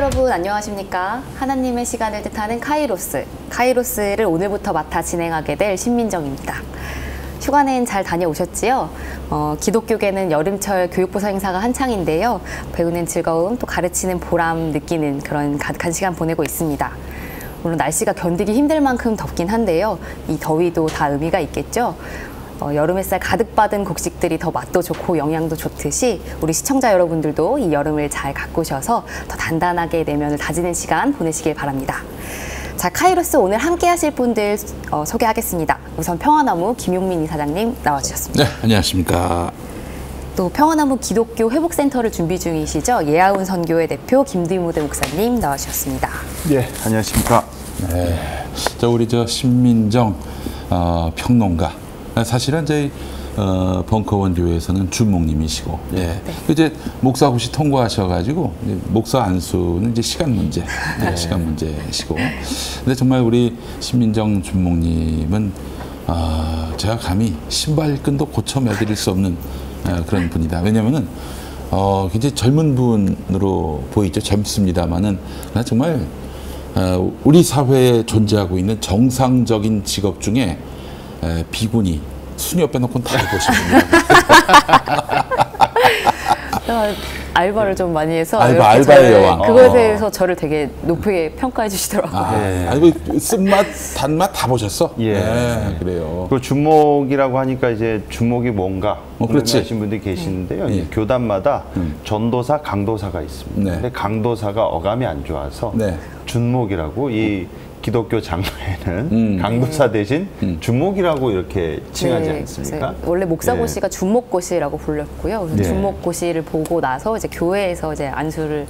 여러분 안녕하십니까? 하나님의 시간을 뜻하는 카이로스를 오늘부터 맡아 진행하게 될 신민정입니다. 휴가는 잘 다녀오셨지요? 기독교계는 여름철 교육부서 행사가 한창인데요. 배우는 즐거움, 또 가르치는 보람 느끼는 그런 가득한 시간 보내고 있습니다. 물론 날씨가 견디기 힘들 만큼 덥긴 한데요. 이 더위도 다 의미가 있겠죠? 여름 햇살 가득 받은 곡식들이 더 맛도 좋고 영양도 좋듯이 우리 시청자 여러분들도 이 여름을 잘 가꾸셔서 더 단단하게 내면을 다지는 시간 보내시길 바랍니다. 자, 카이로스 오늘 함께 하실 분들 소개하겠습니다. 우선 평화나무 김용민 이사장님 나와주셨습니다. 네, 안녕하십니까. 또 평화나무 기독교 회복센터를 준비 중이시죠. 예아운 선교회 대표 김두무대 목사님 나와주셨습니다. 네, 안녕하십니까. 네, 우리 신민정 평론가. 사실은 저희 벙커원 교회에서는 주목님이시고, 예. 네. 이제 목사고시 통과하셔가지고 목사 안수는 이제 시간 문제, 네. 시간 문제시고. 근데 정말 우리 신민정 주목님은 제가 감히 신발끈도 고쳐 매드릴 수 없는 그런 분이다. 왜냐면은 굉장히 젊은 분으로 보이죠. 젊습니다만은 정말 우리 사회에 존재하고 있는 정상적인 직업 중에 비구니, 수녀 빼놓고는 다 해보십니다. 알바를 좀 많이 해서 알바의 여왕. 그거에 대해서 저를 되게 높게 평가해 주시더라고요. 네. 아니, 쓴맛, 단맛 다 보셨어? 예. 네, 그래요. 그 주목이라고 하니까 이제 주목이 뭔가 궁금해하신 분들이 계시는데요. 교단마다 전도사, 강도사가 있습니다. 네. 근데 강도사가 어감이 안 좋아서 네. 준목이라고 이 기독교 장로에는 강도사 대신 준목이라고 이렇게 칭하지 않습니까? 원래 목사고시가 준목고시라고 불렸고요. 준목고시를 보고 나서 이제 교회에서 이제 안수를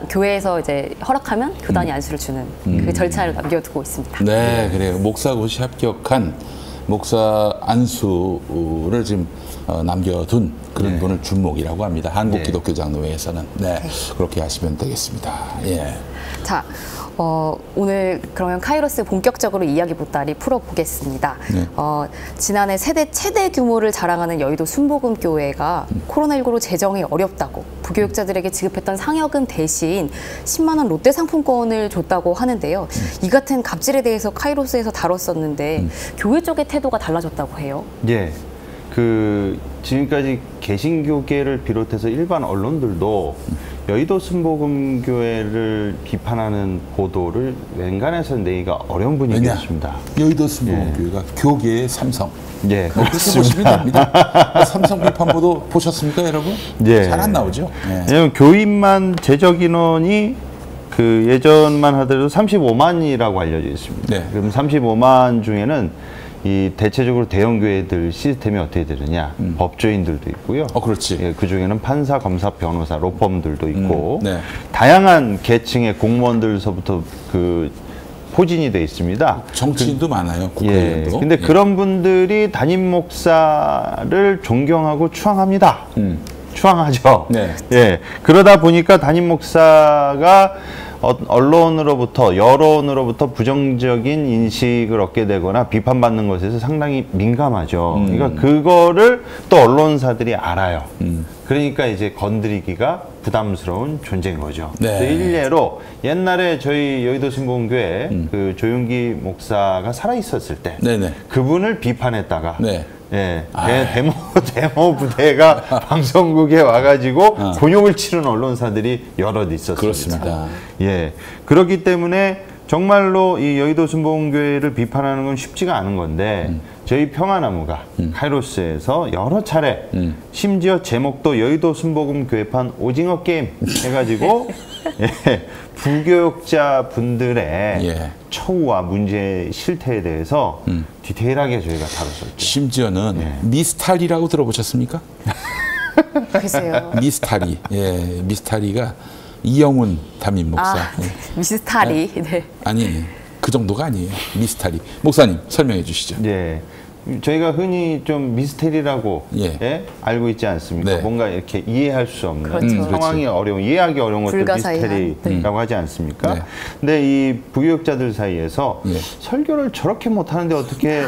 교회에서 이제 허락하면 교단이 안수를 주는 그 절차를 남겨두고 있습니다. 네, 그래요. 목사고시 합격한 목사 안수를 지금 남겨둔 그런 분을 준목이라고 합니다. 한국 기독교 장로회에서는. 네, 그렇게 하시면 되겠습니다. 예. 자. 오늘 그러면 카이로스 본격적으로 이야기 보따리 풀어보겠습니다. 네. 지난해 최대 규모를 자랑하는 여의도 순복음교회가 코로나19로 재정이 어렵다고 부교육자들에게 지급했던 상여금 대신 10만 원 롯데 상품권을 줬다고 하는데요. 이 같은 갑질에 대해서 카이로스에서 다뤘었는데 교회 쪽의 태도가 달라졌다고 해요. 예. 지금까지 개신교계를 비롯해서 일반 언론들도 여의도 순복음교회를 비판하는 보도를 wen간에서 내기가 어려운 분위기였습니다. 여의도 순복음교회가 교계의 삼성. 예, 그렇게 보시면 됩니다. 삼성 비판 보도 보셨습니까, 여러분? 예. 잘 안 나오죠. 예. 왜냐면 교인만 재적 인원이 예전만 하더라도 35만이라고 알려져 있습니다. 네. 그럼 35만 중에는 이 대체적으로 대형 교회들 시스템이 어떻게 되느냐? 법조인들도 있고요. 그렇지. 예, 그 중에는 판사, 검사, 변호사, 로펌들도 있고 네. 다양한 계층의 공무원들서부터 포진이 돼 있습니다. 정치인도 많아요. 국회의원도. 예. 근데 그런 분들이 담임 목사를 존경하고 추앙합니다. 추앙하죠. 네. 예. 그러다 보니까 담임 목사가 언론으로부터 여론으로부터 부정적인 인식을 얻게 되거나 비판받는 것에서 상당히 민감하죠. 그러니까 그거를 또 언론사들이 알아요. 그러니까 이제 건드리기가 부담스러운 존재인 거죠. 네. 일례로 옛날에 저희 여의도 순복음교회 조윤기 목사가 살아 있었을 때 그분을 비판했다가 네. 예, 데모 부대가 방송국에 와가지고 곤욕을 치른 언론사들이 여럿 있었습니다. 그렇습니다. 예, 그렇기 때문에 정말로 이 여의도 순복음교회를 비판하는 건 쉽지가 않은 건데 저희 평화나무가 카이로스에서 여러 차례 심지어 제목도 여의도 순복음교회판 오징어 게임 해가지고 예, 부교육자 분들의 처우와 문제 실태에 대해서 디테일하게 저희가 다뤘었죠. 심지어는 미스탈이라고 들어보셨습니까? 글쎄요. 미스탈이. 예, 미스탈이가 이영훈 담임 목사. 미스탈이. 네. 아니, 그 정도가 아니에요. 미스탈이. 목사님, 설명해 주시죠. 예. 저희가 흔히 좀 미스테리라고 알고 있지 않습니까? 네. 뭔가 이렇게 이해할 수 없는 상황이 어려운, 이해하기 어려운 것들 미스테리라고 하지 않습니까? 네. 근데 이 부교육자들 사이에서 설교를 저렇게 못하는데 어떻게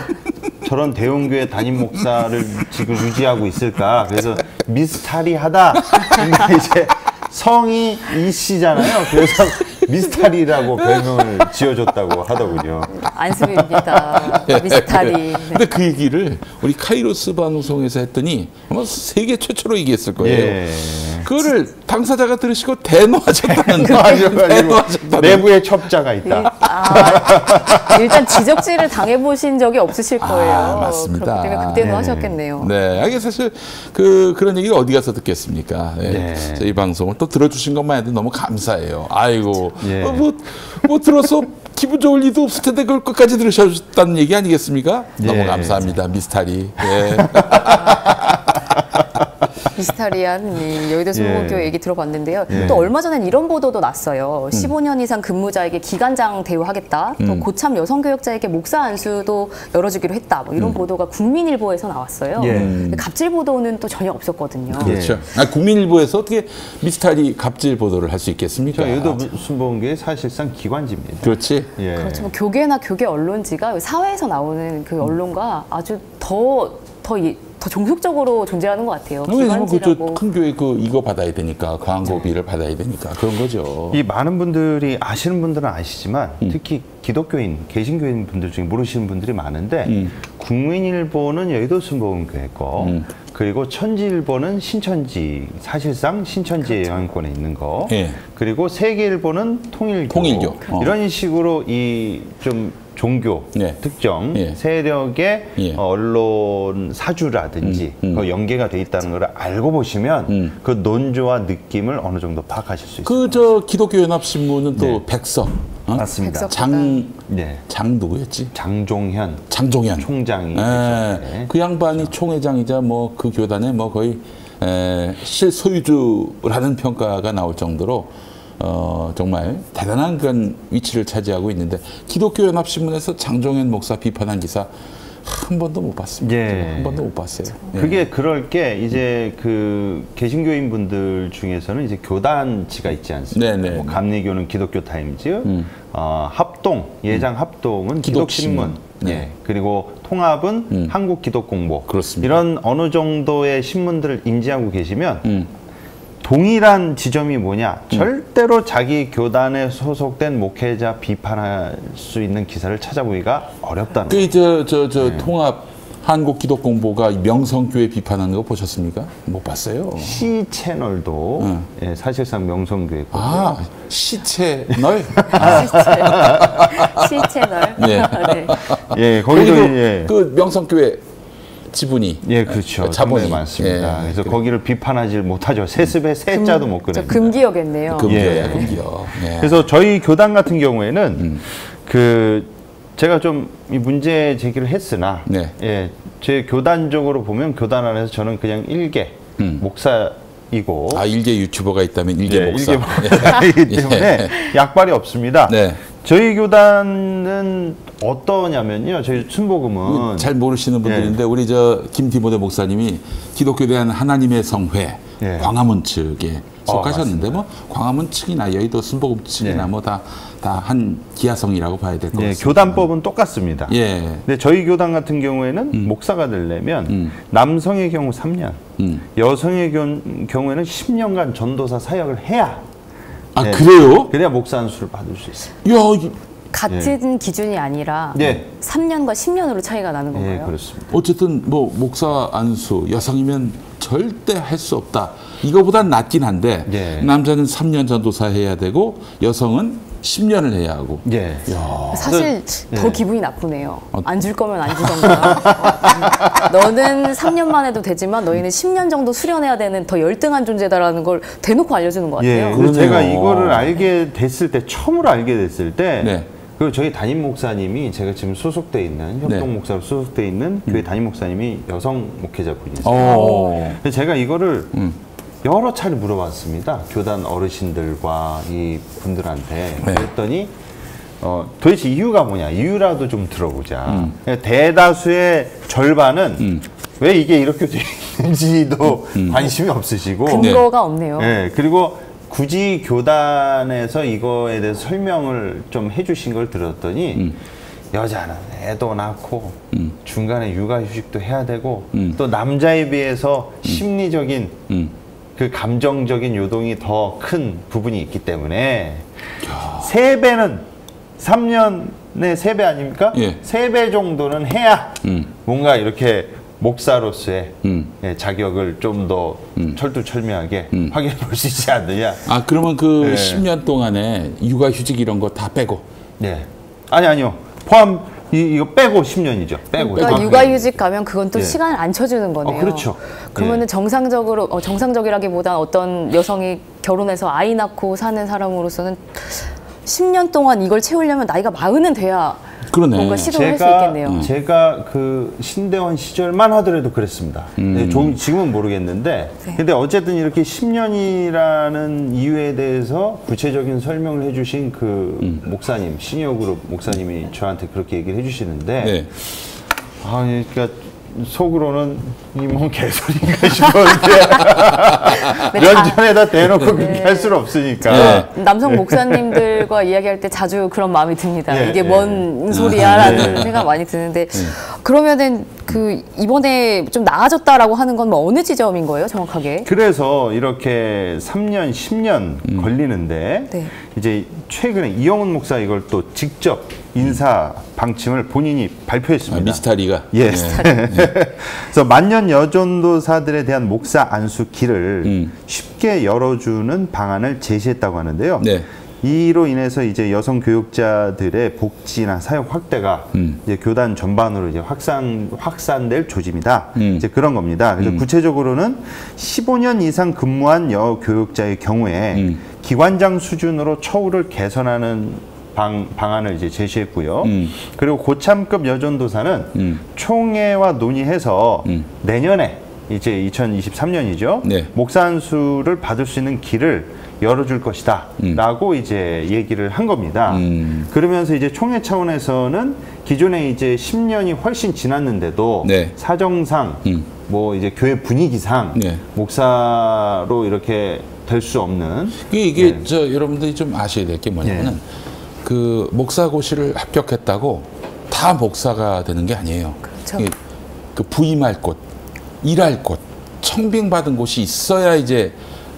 저런 대형교회 담임 목사를 지금 유지하고 있을까? 그래서 미스터리하다. 근데 이제 성이 이 씨잖아요. 그래서 미스터리라고 별명을 지어줬다고 하더군요. 안수입니다. 미스터리. 네. 근데 그 얘기를 우리 카이로스 방송에서 했더니 아마 세계 최초로 얘기했을 거예요. 예. 그거를 당사자가 들으시고 대노하셨다는 맞아요. 내부에 첩자가 있다. 일단 지적질을 당해보신 적이 없으실 거예요. 맞습니다. 그렇기 때문에 그때는 하셨겠네요. 네, 이게 사실 그런 얘기를 어디 가서 듣겠습니까? 네. 네. 저희 방송을 또 들어주신 것만 해도 너무 감사해요. 아이고, 예. 뭐 들어서 기분 좋을 리도 없을 텐데 그걸 끝까지 들으셨다는 얘기 아니겠습니까? 너무 예. 감사합니다, 미스터리. 예. 미스터리한 여의도 순복음교회 예. 얘기 들어봤는데요. 예. 또 얼마 전엔 이런 보도도 났어요. 15년 이상 근무자에게 기관장 대우하겠다. 또 고참 여성교역자에게 목사 안수도 열어주기로 했다. 뭐 이런 보도가 국민일보에서 나왔어요. 예. 근데 갑질 보도는 또 전혀 없었거든요. 그렇죠. 국민일보에서 어떻게 미스터리 갑질 보도를 할 수 있겠습니까? 여의도 순복음교회 사실상 기관지입니다. 그렇지. 예. 그렇죠. 뭐 교계나 교계 언론지가 사회에서 나오는 그 언론과 아주 더 종속적으로 존재하는 것 같아요. 왜냐면 기관지라고. 큰 교회 이거 받아야 되니까 광고비를 받아야 되니까 그런 거죠. 이 많은 분들이 아시는 분들은 아시지만 특히 기독교인, 개신교인 분들 중에 모르시는 분들이 많은데 국민일보는 여의도 순복음교회 거 그리고 천지일보는 신천지, 사실상 신천지의 영향권에 있는 거 예. 그리고 세계일보는 통일교. 이런 식으로 이 좀 종교 네. 특정 예. 세력의 예. 언론 사주라든지 그 연계가 돼 있다는 걸 알고 보시면 그 논조와 느낌을 어느 정도 파악하실 수 있습니다. 기독교 연합신문은 또 네. 백석. 맞습니다. 백석. 장 누구였지? 장종현 예. 총장이 계셨는데 그 양반이 총회장이자 뭐 그 교단의 뭐 거의 실소유주라는 평가가 나올 정도로 정말 대단한 그런 위치를 차지하고 있는데 기독교 연합신문에서 장종현 목사 비판한 기사 한 번도 못 봤습니다. 예. 한 번도 못 봤어요. 예. 그게 그럴 게 이제 그 개신교인 분들 중에서는 이제 교단지가 있지 않습니까? 네네. 뭐 감리교는 기독교 타임즈, 합동 예장 합동은 기독신문. 기독신문, 네. 예. 그리고 통합은 한국기독공보. 그렇습니다. 이런 어느 정도의 신문들을 인지하고 계시면 동일한 지점이 뭐냐? 절대로 자기 교단에 소속된 목회자 비판할 수 있는 기사를 찾아보기가 어렵다는 거예요. 통합 한국기독공보가 명성교회 비판하는 거 보셨습니까? 못 봤어요. C 채널도 예, 사실상 명성교회 거고요. 시채널? C채널. 예. 네. 예, 거기도 예. 그 명성교회 지분이 예, 그렇죠. 자본이 자본이 많습니다. 예, 그래서 거기를 비판하지 못하죠. 세습에 세자도 못 저 그립니다. 금기어겠네요. 금기어야 예. 금기어. 예. 그래서 저희 교단 같은 경우에는 그 제가 좀 이 문제 제기를 했으나 네. 예, 제 교단적으로 보면 교단 안에서 저는 그냥 일개 목사이고 일개 유튜버가 있다면 일개 예, 목사. 일개 목사이기 때문에 약발이 없습니다. 네. 저희 교단은 어떠냐면요. 저희 순복음은 잘 모르시는 분들인데 우리 김디모데 목사님이 기독교 대한 하나님의 성회 예. 광화문 측에 속하셨는데 맞습니다. 뭐 광화문 측이나 여의도 순복음 측이나 예. 뭐 다 한 기하성이라고 봐야 될 것 예, 같습니다. 교단법은 똑같습니다. 예. 근데 저희 교단 같은 경우에는 목사가 되려면 남성의 경우 3년, 여성의 경우에는 10년간 전도사 사역을 해야 예, 그래요? 그래야 목사 안수를 받을 수 있습니다. 야, 같은 기준이 아니라 예. 3년과 10년으로 차이가 나는 건가요? 예, 그렇습니다. 어쨌든 뭐 목사 안수 여성이면 절대 할 수 없다. 이거보단 낫긴 한데 예. 남자는 3년 전도사 해야 되고 여성은 10년을 해야 하고. 예. 사실 예. 더 기분이 나쁘네요. 안 줄 거면 안 주던가. 너는 3년만 해도 되지만 너희는 10년 정도 수련해야 되는 더 열등한 존재다라는 걸 대놓고 알려주는 것 예. 같아요. 그래서 제가 그러네요. 이거를 알게 됐을 때 처음으로 알게 됐을 때 네. 그 저희 담임 목사님이 제가 지금 소속돼 있는 협동 네. 목사로 소속돼 있는 교회 담임 목사님이 여성 목회자분이세요. 어. 제가 이거를 여러 차례 물어봤습니다. 교단 어르신들과 이 분들한테. 네. 그랬더니 도대체 이유가 뭐냐. 이유라도 좀 들어보자. 대다수의 절반은 왜 이게 이렇게 돼 있는지도 관심이 없으시고. 근거가 없네요. 네, 그리고 굳이 교단에서 이거에 대해서 설명을 좀 해주신 걸 들었더니 여자는 애도 낳고 중간에 육아휴직도 해야 되고 또 남자에 비해서 심리적인 그 감정적인 요동이 더 큰 부분이 있기 때문에 3배는 3년에 3배 아닙니까? 예. 3배 정도는 해야 뭔가 이렇게 목사로서의 예, 자격을 좀 더 철두철미하게 확인해 볼 수 있지 않느냐. 아, 그러면 그 네. 10년 동안에 육아휴직 이런 거 다 빼고. 네. 아니요. 포함 이거 빼고 10년이죠. 빼고. 그러니까 육아휴직 가면 그건 또 예. 시간을 안 쳐주는 거네요. 그렇죠. 그러면은 예. 정상적이라기보다 어떤 여성이 결혼해서 아이 낳고 사는 사람으로서는 10년 동안 이걸 채우려면 나이가 40은 돼야 그러네. 뭔가 시도를 할 수 있겠네요. 제가 그 신대원 시절만 하더라도 그랬습니다. 네, 지금은 모르겠는데, 네. 근데 어쨌든 이렇게 10년이라는 이유에 대해서 구체적인 설명을 해주신 그 목사님, 시니어그룹 목사님이 저한테 그렇게 얘기를 해주시는데, 네. 아, 그러니까 속으로는 이 뭔 개소리인가 싶었는데 면전에다 대놓고 그렇게 할 수는 없으니까. 네. 남성 목사님들과 이야기할 때 자주 그런 마음이 듭니다. 예, 이게 예. 뭔 소리야라는 생각 많이 드는데 그러면은 그 이번에 좀 나아졌다라고 하는 건 뭐 어느 지점인 거예요, 정확하게? 그래서 이렇게 3년, 10년 걸리는데 네. 이제 최근에 이영훈 목사 이걸 또 직접 인사 방침을 본인이 발표했습니다. 미스터리가. 예. 네. 그래서 만년 여전도사들에 대한 목사 안수 길을 쉽게 열어주는 방안을 제시했다고 하는데요. 네. 이로 인해서 이제 여성 교육자들의 복지나 사역 확대가 이제 교단 전반으로 이제 확산될 조짐이다. 이제 그런 겁니다. 그래서 구체적으로는 15년 이상 근무한 여교육자의 경우에 기관장 수준으로 처우를 개선하는 방안을 이제 제시했고요. 그리고 고참급 여전도사는 총회와 논의해서 내년에 이제 2023년이죠. 네. 목사 안수를 받을 수 있는 길을 열어줄 것이다 라고 이제 얘기를 한 겁니다. 그러면서 이제 총회 차원에서는 기존에 이제 10년이 훨씬 지났는데도 네. 사정상 뭐 이제 교회 분위기상 네. 목사로 이렇게 될 수 없는 이게 네. 저 여러분들이 좀 아셔야 될 게 뭐냐면은 그 목사고시를 합격했다고 다 목사가 되는 게 아니에요. 그렇죠. 이게 그 부임할 곳, 일할 곳, 청빙받은 곳이 있어야 이제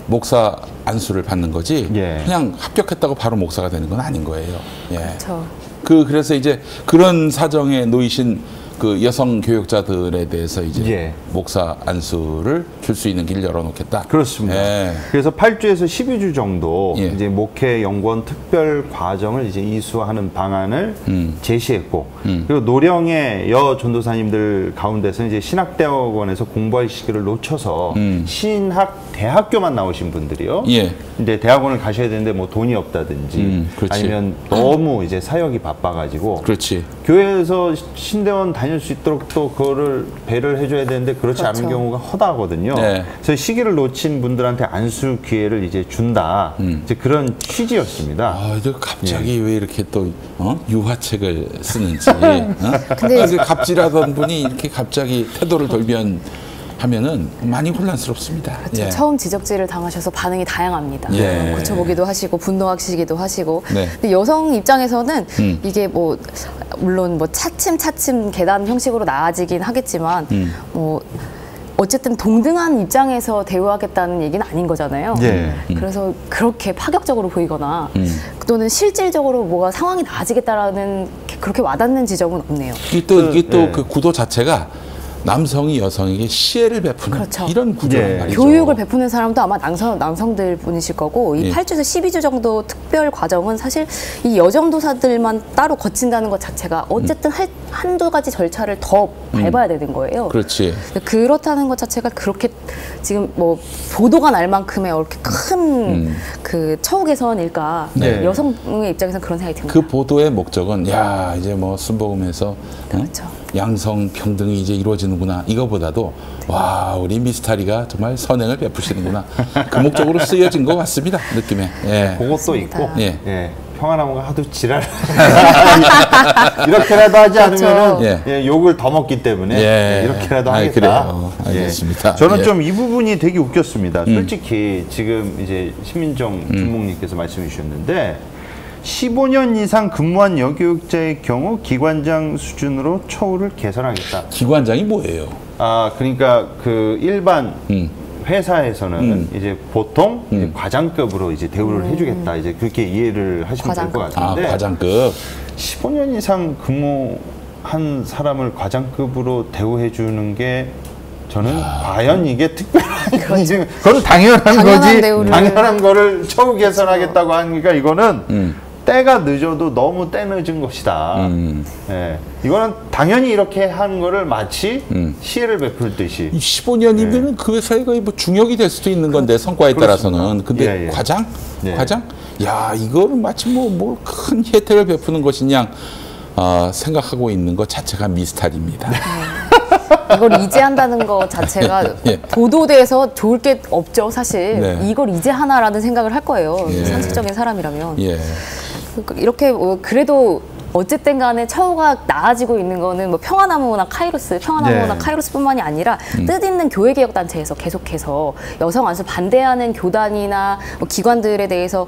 목사 안수를 받는 거지. 예. 그냥 합격했다고 바로 목사가 되는 건 아닌 거예요. 예. 그렇죠. 그래서 이제 그런 사정에 놓이신 그 여성 교육자들에 대해서 이제 예. 목사 안수를 줄 수 있는 길을 열어놓겠다. 그렇습니다. 예. 그래서 8주에서 12주 정도 예. 이제 목회 연구원 특별 과정을 이제 이수하는 방안을 제시했고 그리고 노령의 여 전도사님들 가운데서 이제 신학대학원에서 공부할 시기를 놓쳐서 신학 대학교만 나오신 분들이요. 예. 이제 대학원을 가셔야 되는데 뭐 돈이 없다든지 그렇지. 아니면 너무 이제 사역이 바빠가지고 그렇지. 교회에서 신대원 다닐 수 있도록 또 그거를 배려를 해줘야 되는데 그렇지 그렇죠. 않은 경우가 허다하거든요. 네. 그래서 시기를 놓친 분들한테 안수 기회를 이제 준다. 이제 그런 취지였습니다. 아, 저 갑자기 예. 왜 이렇게 또 유화책을 쓰는지. 근데 갑질하던 분이 이렇게 갑자기 태도를 돌변하면은 많이 혼란스럽습니다. 그렇죠. 예. 처음 지적질을 당하셔서 반응이 다양합니다. 예. 고쳐보기도 하시고 분노하시기도 하시고. 네. 근데 여성 입장에서는 이게 뭐 물론 뭐 차츰 계단 형식으로 나아지긴 하겠지만 뭐 어쨌든 동등한 입장에서 대우하겠다는 얘기는 아닌 거잖아요. 예. 그래서 그렇게 파격적으로 보이거나 또는 실질적으로 뭐가 상황이 나아지겠다라는 그렇게 와닿는 지점은 없네요. 이게 또 예. 그 구도 자체가 남성이 여성에게 시혜를 베푸는 그렇죠. 이런 구조란 예. 말이죠. 교육을 베푸는 사람도 아마 남성들 분이실 거고 이 예. 8주에서 12주 정도 특별 과정은 사실 이 여정도사들만 따로 거친다는 것 자체가 어쨌든 한두 가지 절차를 더 밟아야 되는 거예요. 그렇지. 그렇다는 것 자체가 그렇게 지금 뭐 보도가 날 만큼의 이렇게 큰 그 처우 개선일까 네. 여성의 입장에서는 그런 생각이 듭니다. 그 보도의 목적은 야 이제 뭐 순복음에서 그렇죠. 양성 평등이 이제 이루어지는구나 이거보다도 와 우리 미스터리가 정말 선행을 베푸시는구나 그 목적으로 쓰여진 것 같습니다 느낌에. 예. 그것도 맞습니다. 있고 예. 예. 평화나무가 하도 지랄 이렇게라도 하지 그렇죠. 않으면은 예. 예, 욕을 더 먹기 때문에 예. 예, 이렇게라도 아이, 하겠다. 그래요. 알겠습니다. 예. 저는 예. 좀 이 부분이 되게 웃겼습니다. 솔직히 지금 이제 신민정 주목님께서 말씀해 주셨는데 15년 이상 근무한 여교육자의 경우 기관장 수준으로 처우를 개선하겠다. 기관장이 뭐예요? 아 그러니까 그 일반 회사에서는 이제 보통 이제 과장급으로 이제 대우를 해주겠다 이제 그렇게 이해를 하시면 될 것 같은데 과장급 15년 이상 근무한 사람을 과장급으로 대우해 주는 게 저는 과연 이게 특별한 건지 그건 당연한 거지 대우를. 당연한 거를 처우 개선하겠다고 하니까 이거는 때가 늦어도 너무 때 늦은 것이다. 예, 이거는 당연히 이렇게 한 거를 마치 시혜를 베풀듯이. 15년이면 그 회사에 거의 뭐 중역이 될 수도 있는 건데 성과에 따라서는. 근데 예, 예. 과장? 예. 과장? 야, 이거를 마치 뭐 큰 혜택을 베푸는 것이냐 생각하고 있는 것 자체가 미스터리입니다. 이걸 이제 한다는 것 자체가 예. 보도돼서 좋을 게 없죠, 사실. 네. 이걸 이제 하나라는 생각을 할 거예요. 예. 상식적인 사람이라면. 예. 이렇게 그래도 어쨌든 간에 처우가 나아지고 있는 거는 뭐 평화나무나 네. 카이로스뿐만이 아니라 뜻있는 교회개혁단체에서 계속해서 여성 안수 반대하는 교단이나 뭐 기관들에 대해서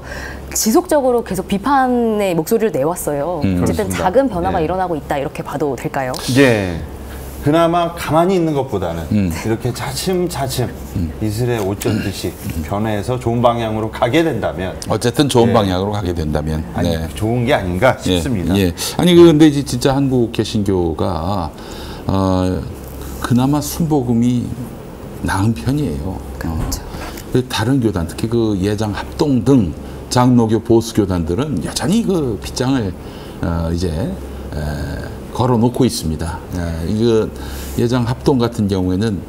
지속적으로 계속 비판의 목소리를 내왔어요. 어쨌든 그렇습니다. 작은 변화가 네. 일어나고 있다 이렇게 봐도 될까요? 예. 그나마 가만히 있는 것보다는 이렇게 차츰차츰 이슬에 옷 젖듯이 변해서 좋은 방향으로 가게 된다면 어쨌든 좋은 예. 방향으로 가게 된다면 아니, 좋은 게 아닌가 싶습니다. 예. 아니 근데 이제 진짜 한국 개신교가 그나마 순복음이 나은 편이에요. 다른 교단, 특히 그 예장 합동 등 장로교 보수 교단들은 여전히 그 빗장을 이제 걸어놓고 있습니다. 이거 예장 합동 같은 경우에는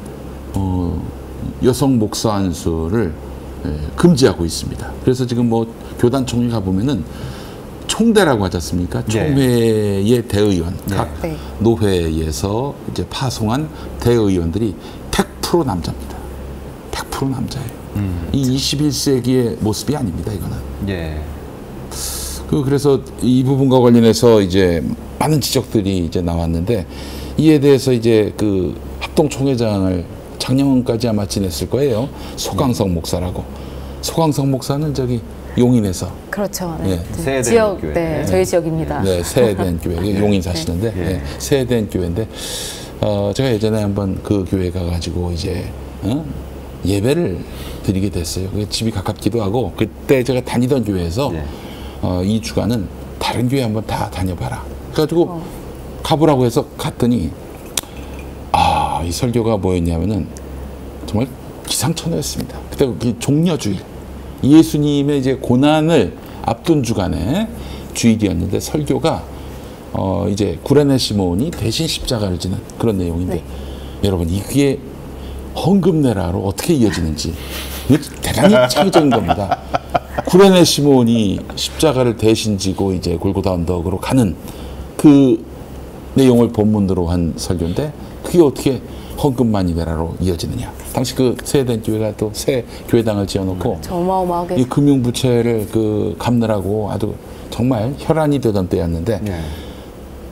여성 목사 안수를 금지하고 있습니다. 그래서 지금 뭐 교단 총회 가 보면은 총대라고 하지 않습니까? 총회의 대의원, 각 네. 노회에서 이제 파송한 대의원들이 100% 남자입니다. 100% 남자예요. 이 21세기의 모습이 아닙니다. 이거는. 예. 그래서 이 부분과 관련해서 이제 많은 지적들이 이제 나왔는데 이에 대해서 이제 그 합동총회장을 작년까지 아마 지냈을 거예요. 소강석 목사라고. 소강석 목사는 저기 용인에서 그렇죠. 네. 세대인 지역, 교회. 네, 저희 지역입니다. 네, 세대인 교회 용인 사시는데 네, 세대인 교회인데 제가 예전에 한번 그 교회 가가지고 이제 예배를 드리게 됐어요. 그게 집이 가깝기도 하고 그때 제가 다니던 교회에서 2주간은 다른 교회 한번 다 다녀봐라. 그래가지고 가보라고 해서 갔더니 이 설교가 뭐였냐면은 정말 기상천외였습니다. 그때 그 종려주일 예수님의 이제 고난을 앞둔 주간에 주일이었는데 설교가 이제 구레네 시몬이 대신 십자가를 지는 그런 내용인데 여러분 이게 헌금내라로 어떻게 이어지는지 이게 대단히 창의적인 겁니다. 구레네 시몬이 십자가를 대신 지고 이제 골고다 언덕으로 가는 그 내용을 본문으로 한 설교인데 그게 어떻게 헌금만이 되라로 이어지느냐. 당시 그 세대인 교회가 또 새 교회당을 지어놓고 어마어마하게 이 금융부채를 그 갚느라고 아주 정말 혈안이 되던 때였는데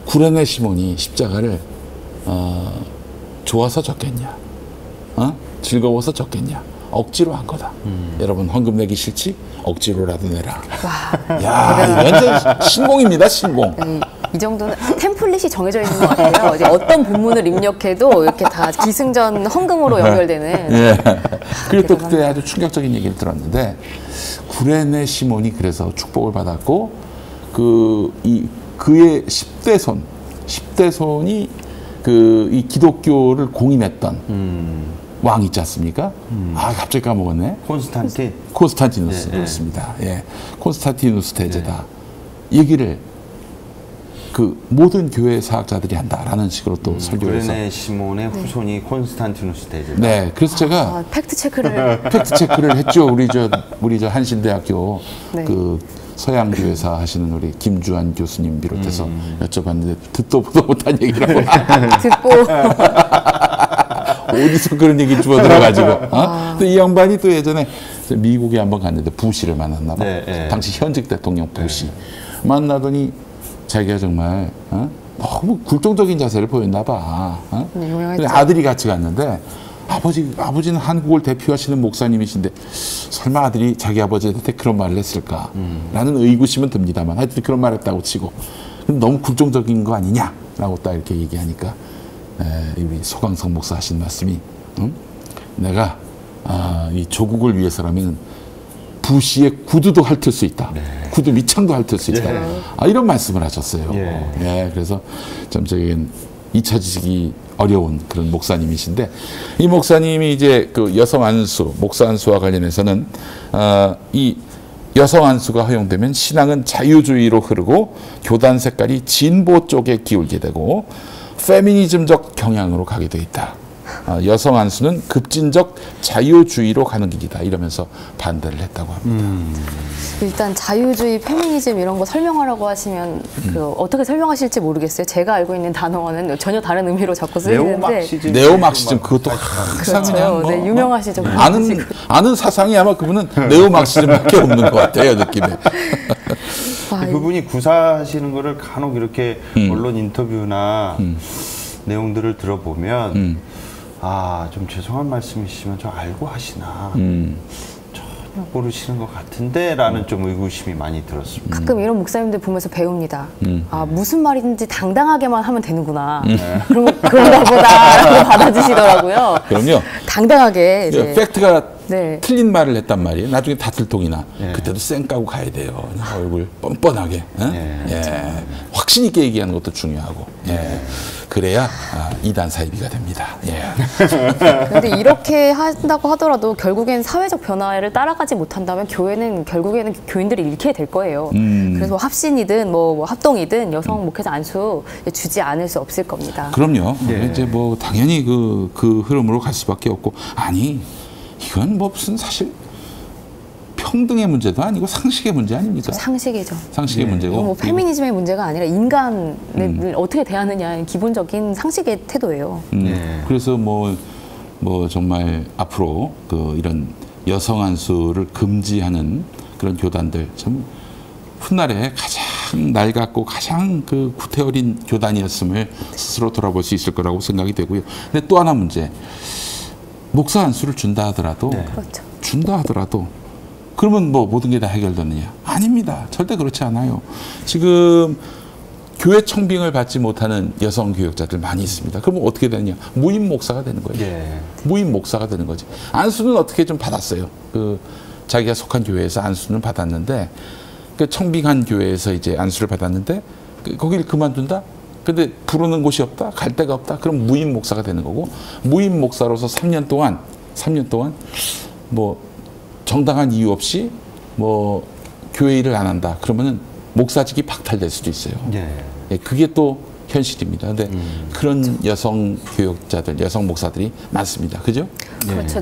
구레네 시몬이 십자가를 좋아서 졌겠냐, 즐거워서 졌겠냐, 억지로 한 거다. 여러분 헌금 내기 싫지? 억지로라도 내라. 야, 완전 신공입니다, 신공. 이 정도는 템플릿이 정해져 있는 것 같아요. 이제 어떤 본문을 입력해도 이렇게 다 기승전 헌금으로 연결되는. 예. 그리고 또 그때 아주 충격적인 얘기를 들었는데 구레네 시몬이 그래서 축복을 받았고 그의 10대 손이 이 기독교를 공인했던 왕 있지 않습니까? 갑자기 까먹었네. 콘스탄티누스였습니다. 예. 콘스탄티누스 대제다. 얘기를 그 모든 교회 사학자들이 한다라는 식으로 또 설교해서 구레네 시몬의 후손이 콘스탄티누스 대제다. 네, 그래서 제가 팩트 체크를 했죠. 우리 저 한신대학교 네. 서양 교회사 하시는 우리 김주환 교수님 비롯해서 여쭤봤는데 듣도 보도 못한 얘기라고 듣고 어디서 그런 얘기 주워 들어가지고. 근데 이 양반이 또 예전에 미국에 한번 갔는데 부시를 만났나 봐. 당시 현직 대통령 부시 만나더니 자기가 정말 너무 굴종적인 자세를 보였나 봐. 근데 아들이 같이 갔는데 아버지는 한국을 대표하시는 목사님이신데 설마 아들이 자기 아버지한테 그런 말을 했을까? 라는 의구심은 듭니다만 하여튼 그런 말 했다고 치고 너무 굴종적인 거 아니냐라고 딱 이렇게 얘기하니까 우리 소강석 목사 하신 말씀이 내가 이 조국을 위해서라면 부시의 구두도 핥을 수 있다. 구두 밑창도 핥을 수 있다. 이런 말씀을 하셨어요. 그래서 참 저에겐 잊혀지기 어려운 그런 목사님이신데, 이 목사님이 이제 그 여성 안수, 목사 안수와 관련해서는 이 여성 안수가 허용되면 신앙은 자유주의로 흐르고 교단 색깔이 진보 쪽에 기울게 되고 페미니즘적 경향으로 가게 돼 있다. 여성 안수는 급진적 자유주의로 가는 길이다. 이러면서 반대를 했다고 합니다. 일단 자유주의, 페미니즘 이런 거 설명하라고 하시면 그 어떻게 설명하실지 모르겠어요. 제가 알고 있는 단어와는 전혀 다른 의미로 자꾸 쓰이는데. 네오막시즘 그것도 항상 그냥 뭐, 네, 유명하시죠. 아는 사상이 아마 그분은 네오막시즘밖에 없는 것 같아요, 느낌에. 그분이 구사하시는 거를 간혹 이렇게 언론 인터뷰나 내용들을 들어보면 좀 죄송한 말씀이시지만 저 알고 하시나 전혀 모르시는 것 같은데 라는 좀 의구심이 많이 들었습니다. 가끔 이런 목사님들 보면서 배웁니다. 무슨 말인지 당당하게만 하면 되는구나. 그런가 보다라고 받아주시더라고요. 그럼요. 당당하게 이제. 팩트가 틀린 말을 했단 말이에요. 나중에 다툴통이나 그때도 쌩 까고 가야 돼요. 얼굴 뻔뻔하게. 확신 있게 얘기하는 것도 중요하고. 그래야 이단 사이비가 됩니다. 그런데 이렇게 한다고 하더라도 결국엔 사회적 변화를 따라가지 못한다면 교회는 결국에는 교인들이 잃게 될 거예요. 그래서 합신이든 뭐 합동이든 여성 목회자 안수 주지 않을 수 없을 겁니다. 그럼요. 이제 뭐 당연히 그 흐름으로 갈 수밖에 없고, 아니 이건 뭐 무슨 사실 평등의 문제도 아니고 상식의 문제 아닙니까? 상식이죠. 상식의 문제고. 뭐 페미니즘의 문제가 아니라 인간을 어떻게 대하느냐의 기본적인 상식의 태도예요. 그래서 뭐 정말 앞으로 이런 여성 안수를 금지하는 그런 교단들, 참 훗날에 가장 낡았고 가장 구태어린 교단이었음을 스스로 돌아볼 수 있을 거라고 생각이 되고요. 근데 또 하나 문제, 목사 안수를 준다 하더라도 그러면 뭐 모든 게 다 해결되느냐? 아닙니다. 절대 그렇지 않아요. 지금 교회 청빙을 받지 못하는 여성 교역자들 많이 있습니다. 그러면 어떻게 되느냐? 무임 목사가 되는 거예요. 무임 목사가 되는 거지. 안수는 어떻게 좀 받았어요. 자기가 속한 교회에서 안수는 받았는데, 청빙한 교회에서 이제 안수를 받았는데 거기를 그만둔다? 근데 부르는 곳이 없다? 갈 데가 없다? 그럼 무임 목사가 되는 거고, 무임 목사로서 3년 동안 뭐 정당한 이유 없이 뭐 교회 일을 안 한다. 그러면은 목사직이 박탈될 수도 있어요. 그게 또 현실입니다. 근데 그런 여성 교역자들, 여성 목사들이 많습니다. 그죠? 그렇죠.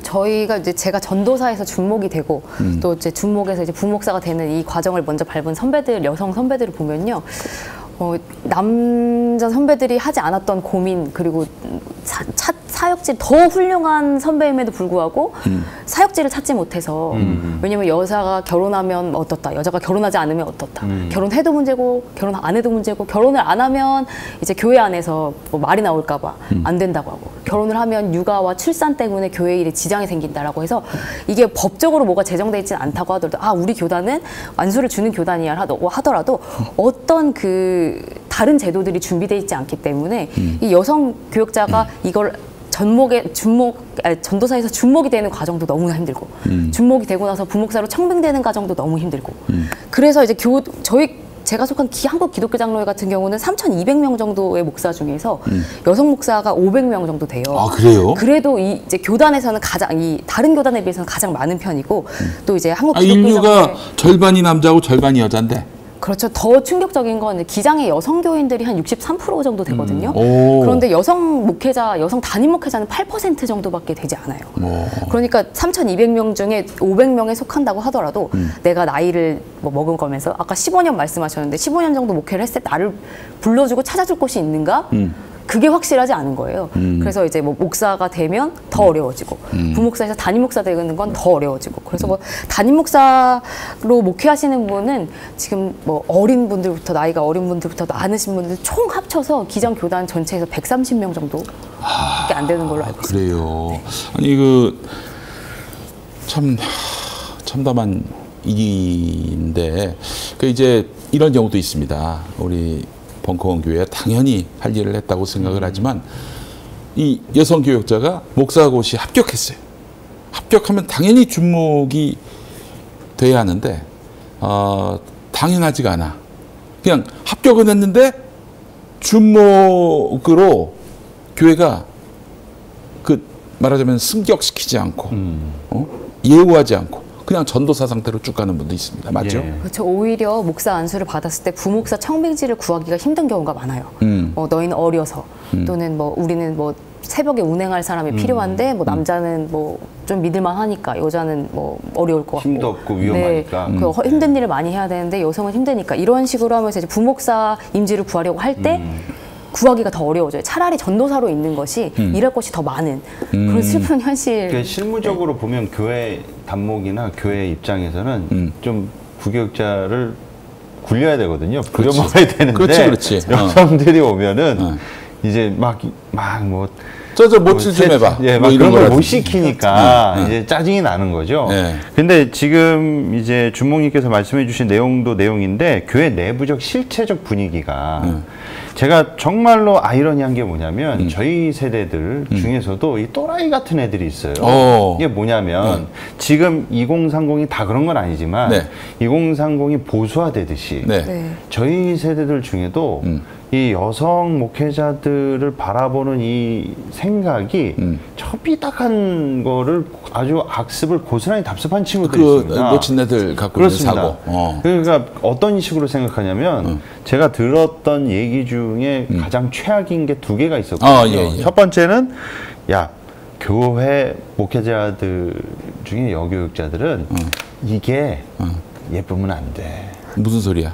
제가 전도사에서 준목이 되고 또 이제 준목에서 이제 부목사가 되는 이 과정을 먼저 밟은 여성 선배들을 보면요. 남자 선배들이 하지 않았던 고민, 그리고 사역질, 더 훌륭한 선배임에도 불구하고 사역질을 찾지 못해서, 왜냐면 여자가 결혼하면 어떻다, 여자가 결혼하지 않으면 어떻다, 결혼해도 문제고 결혼 안 해도 문제고, 결혼을 안 하면 이제 교회 안에서 뭐 말이 나올까 봐 안 된다고 하고, 결혼을 하면 육아와 출산 때문에 교회 일에 지장이 생긴다라고 해서, 이게 법적으로 뭐가 제정돼 있지는 않다고 하더라도 우리 교단은 안수를 주는 교단이야 하더라도 어떤 다른 제도들이 준비되어 있지 않기 때문에 이 여성 교역자가 이걸 전도사에서 준목이 되는 과정도 너무나 힘들고, 준목이 되고 나서 부목사로 청빙되는 과정도 너무 힘들고, 그래서 이제 제가 속한 한국 기독교 장로회 같은 경우는 3,200명 정도의 목사 중에서 여성 목사가 500명 정도 돼요. 그래요? 그래도 이제 교단에서는 다른 교단에 비해서는 가장 많은 편이고, 또 이제 한국 기독교 인류가 절반이 남자고 절반이 여잔데. 그렇죠. 더 충격적인 건 기장의 여성 교인들이 한 63% 정도 되거든요. 그런데 여성 목회자, 여성 담임 목회자는 8% 정도밖에 되지 않아요. 그러니까 3,200명 중에 500명에 속한다고 하더라도 내가 나이를 먹은 거면서 아까 15년 말씀하셨는데 15년 정도 목회를 했을 때 나를 불러주고 찾아줄 곳이 있는가? 그게 확실하지 않은 거예요. 그래서 이제 뭐 목사가 되면 더 어려워지고, 부목사에서 담임 목사 되는 건 더 어려워지고, 그래서 뭐 담임 목사로 목회하시는 분은 지금 뭐 나이가 어린 분들부터 많으신 분들 총 합쳐서 기장 교단 전체에서 130명 정도밖에 안 되는 걸로 알고 있습니다. 그래요. 아니 참 참담한 일인데, 이제 이런 경우도 있습니다. 우리 벙커원 교회가 당연히 할 일을 했다고 생각을 하지만, 이 여성 교역자가 목사고시 합격했어요. 합격하면 당연히 준목이 돼야 하는데 당연하지가 않아. 그냥 합격은 했는데 준목으로 교회가 말하자면 승격시키지 않고 예우하지 않고 그냥 전도사 상태로 쭉 가는 분도 있습니다. 맞죠? 예. 그렇죠. 오히려 목사 안수를 받았을 때 부목사 청빙지를 구하기가 힘든 경우가 많아요. 너희는 어려서 또는 뭐 우리는 뭐 새벽에 운행할 사람이 필요한데 뭐 남자는 뭐 좀 믿을만 하니까 여자는 뭐 어려울 것 같고 힘도 없고 위험하니까. 네, 그 힘든 일을 많이 해야 되는데 여성은 힘드니까 이런 식으로 하면서 이제 부목사 임지를 구하려고 할 때 구하기가 더 어려워져요. 차라리 전도사로 있는 것이 일할 것이 더 많은 그런 슬픈 현실. 그러니까 실무적으로 보면 교회 단목이나 교회 입장에서는 좀 부교육자를 굴려야 되거든요. 부려먹어야 되는데 그렇지. 여성들이 오면은 이제 막 뭐 저 모칠 좀 해봐. 예, 뭐 막 이런 그런 걸 못 거라든지. 시키니까 이제 짜증이 나는 거죠. 네. 근데 지금 이제 준목님께서 말씀해 주신 내용도 내용인데 교회 내부적 실체적 분위기가 제가 정말로 아이러니한 게 뭐냐면 저희 세대들 중에서도 이 또라이 같은 애들이 있어요. 이게 뭐냐면 지금 2030이 다 그런 건 아니지만 2030이 보수화되듯이 네. 저희 세대들 중에도 이 여성 목회자들을 바라보는 이 생각이 저 삐딱한 거를 아주 악습을 고스란히 답습한 친구들이 있습니다. 놓친 애들 갖고 그렇습니다. 있는 사고. 그러니까 어떤 식으로 생각하냐면 제가 들었던 얘기 중에 가장 최악인 게 두 개가 있었거든요. 첫 번째는 야 교회 목회자들 중에 여교육자들은 이게 예쁘면 안 돼. 무슨 소리야?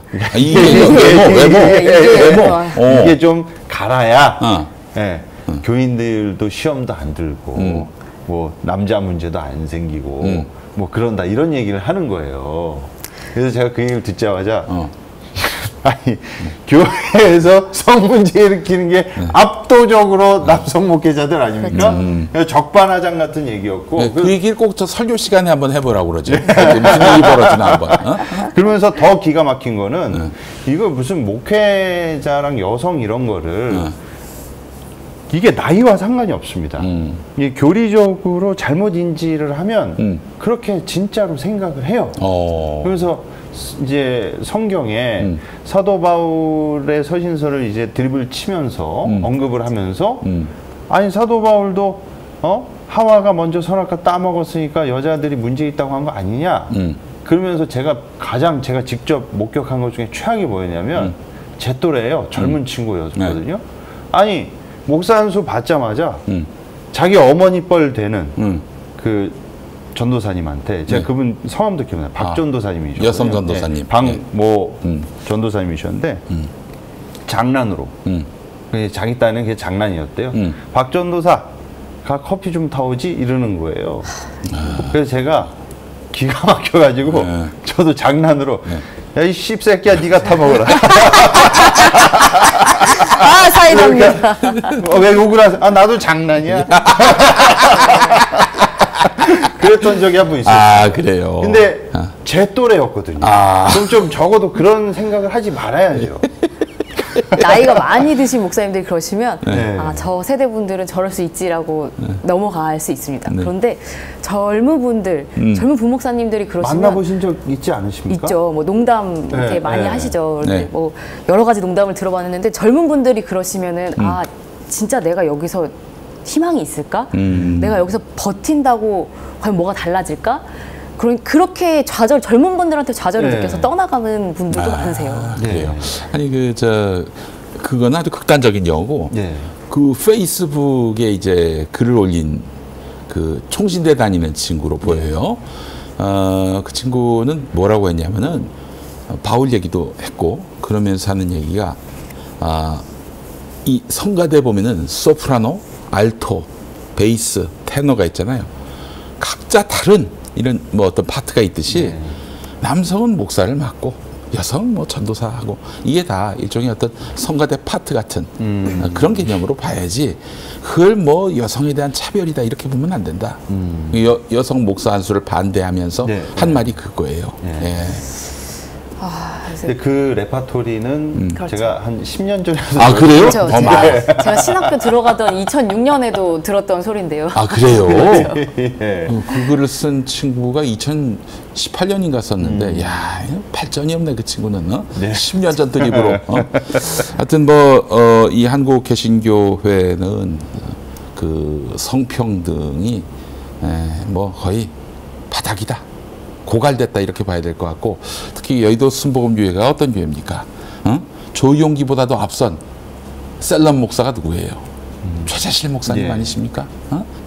외모. 이게 좀 갈아야 예, 교인들도 시험도 안 들고 뭐 남자 문제도 안 생기고 뭐 그런다 이런 얘기를 하는 거예요. 그래서 제가 그 얘기를 듣자마자 아니 교회에서 성문제 일으키는 게 압도적으로 남성 목회자들 아닙니까? 적반하장 같은 얘기였고 그 얘기를 꼭 저 설교 시간에 한번 해보라고 그러죠. 무슨 일이 벌어지나 한번. 그러면서 더 기가 막힌 거는 이거 무슨 목회자랑 여성 이런 거를 이게 나이와 상관이 없습니다. 이게 교리적으로 잘못 인지를 하면 그렇게 진짜로 생각을 해요. 그래서 이제 성경에 사도 바울의 서신서를 이제 드립을 치면서 언급을 하면서 아니 사도 바울도 하와가 먼저 선악과 따먹었으니까 여자들이 문제 있다고 한 거 아니냐? 그러면서 제가 직접 목격한 것 중에 최악이 뭐였냐면 제 또래예요. 젊은 친구였거든요. 아니 목사 안수 받자마자 자기 어머니 뻘 되는 그 전도사님한테 제가 그분 성함도 기억나요. 박 전도사님이셨거든요. 여성 전도사님. 전도사님이셨는데 장난으로 자기 딴에는 그게 장난이었대요. 박 전도사 가 커피 좀 타오지 이러는 거예요. 그래서 제가 기가 막혀가지고 저도 장난으로 야 이 씹새끼야 네가 타 먹어라. 아 사이다입니다. 왜 욕을 하세요? 아 나도 장난이야. 그랬던 적이 한 번 있어요. 아 그래요. 근데 제 또래였거든요. 그럼 좀 적어도 그런 생각을 하지 말아야죠. 나이가 많이 드신 목사님들이 그러시면 네. 저 세대 분들은 저럴 수 있지라고 넘어갈 수 있습니다. 네. 그런데 젊은 분들, 젊은 부목사님들이 그러시면 만나보신 적 있지 않으십니까? 있죠. 뭐 농담 이렇게 많이 하시죠. 그런데 뭐 여러 가지 농담을 들어봤는데 젊은 분들이 그러시면은 진짜 내가 여기서 희망이 있을까? 내가 여기서 버틴다고 과연 뭐가 달라질까? 그렇게 젊은 분들한테 좌절을 느껴서 떠나가는 분들도 많으세요. 그래요. 아니 그건 아주 극단적인 경우고 그 페이스북에 이제 글을 올린 그 총신대 다니는 친구로 보여요. 그 친구는 뭐라고 했냐면은 바울 얘기도 했고 그러면서 하는 얘기가 이 성가대 보면은 소프라노, 알토, 베이스, 테너가 있잖아요. 각자 다른 이런 뭐 어떤 파트가 있듯이 남성은 목사를 맡고 여성 뭐 전도사하고 이게 다 일종의 어떤 성가대 파트 같은 그런 개념으로 봐야지 그걸 뭐 여성에 대한 차별이다 이렇게 보면 안 된다. 여성 목사 안수를 반대하면서 한 말이 그거예요. 근데 그 레파토리는 그렇죠. 제가 한 10년 전에 아, 그래요? 그렇죠. 제가 신학교 들어가던 2006년에도 들었던 소리인데요. 아, 그래요? 예. 그거를 쓴 친구가 2018년인가 썼는데, 야, 발전이 없네, 그 친구는. 어? 네. 10년 전 드립으로. 하여튼 이 한국 개신교회는 그 성평등이 뭐 거의 바닥이다. 고갈됐다 이렇게 봐야 될 것 같고, 특히 여의도 순복음교회가 어떤 교회입니까? 조용기보다도 앞선 셀럽 목사가 누구예요? 최자실 목사님 예. 아니십니까?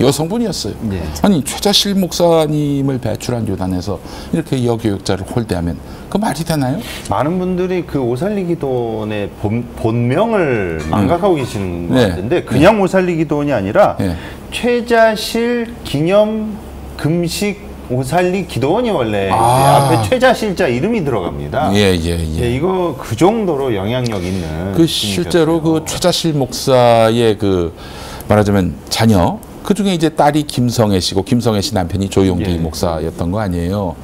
여성분이었어요. 예. 아니 최자실 목사님을 배출한 교단에서 이렇게 여교육자를 홀대하면 그 말이 되나요? 많은 분들이 그 오살리 기도원의 본명을 망각하고 계시는 것 네. 같은데 그냥 오살리 기도원이 아니라 네. 최자실 기념 금식 오살리 기도원이 원래 앞에 최자실자 이름이 들어갑니다. 예. 이거 그 정도로 영향력 있는 그 실제로 그 분이셨어요. 최자실 목사의 그 말하자면 자녀 그 중에 이제 딸이 김성애 씨고 김성애 씨 남편이 조용기 예. 목사였던 거 아니에요.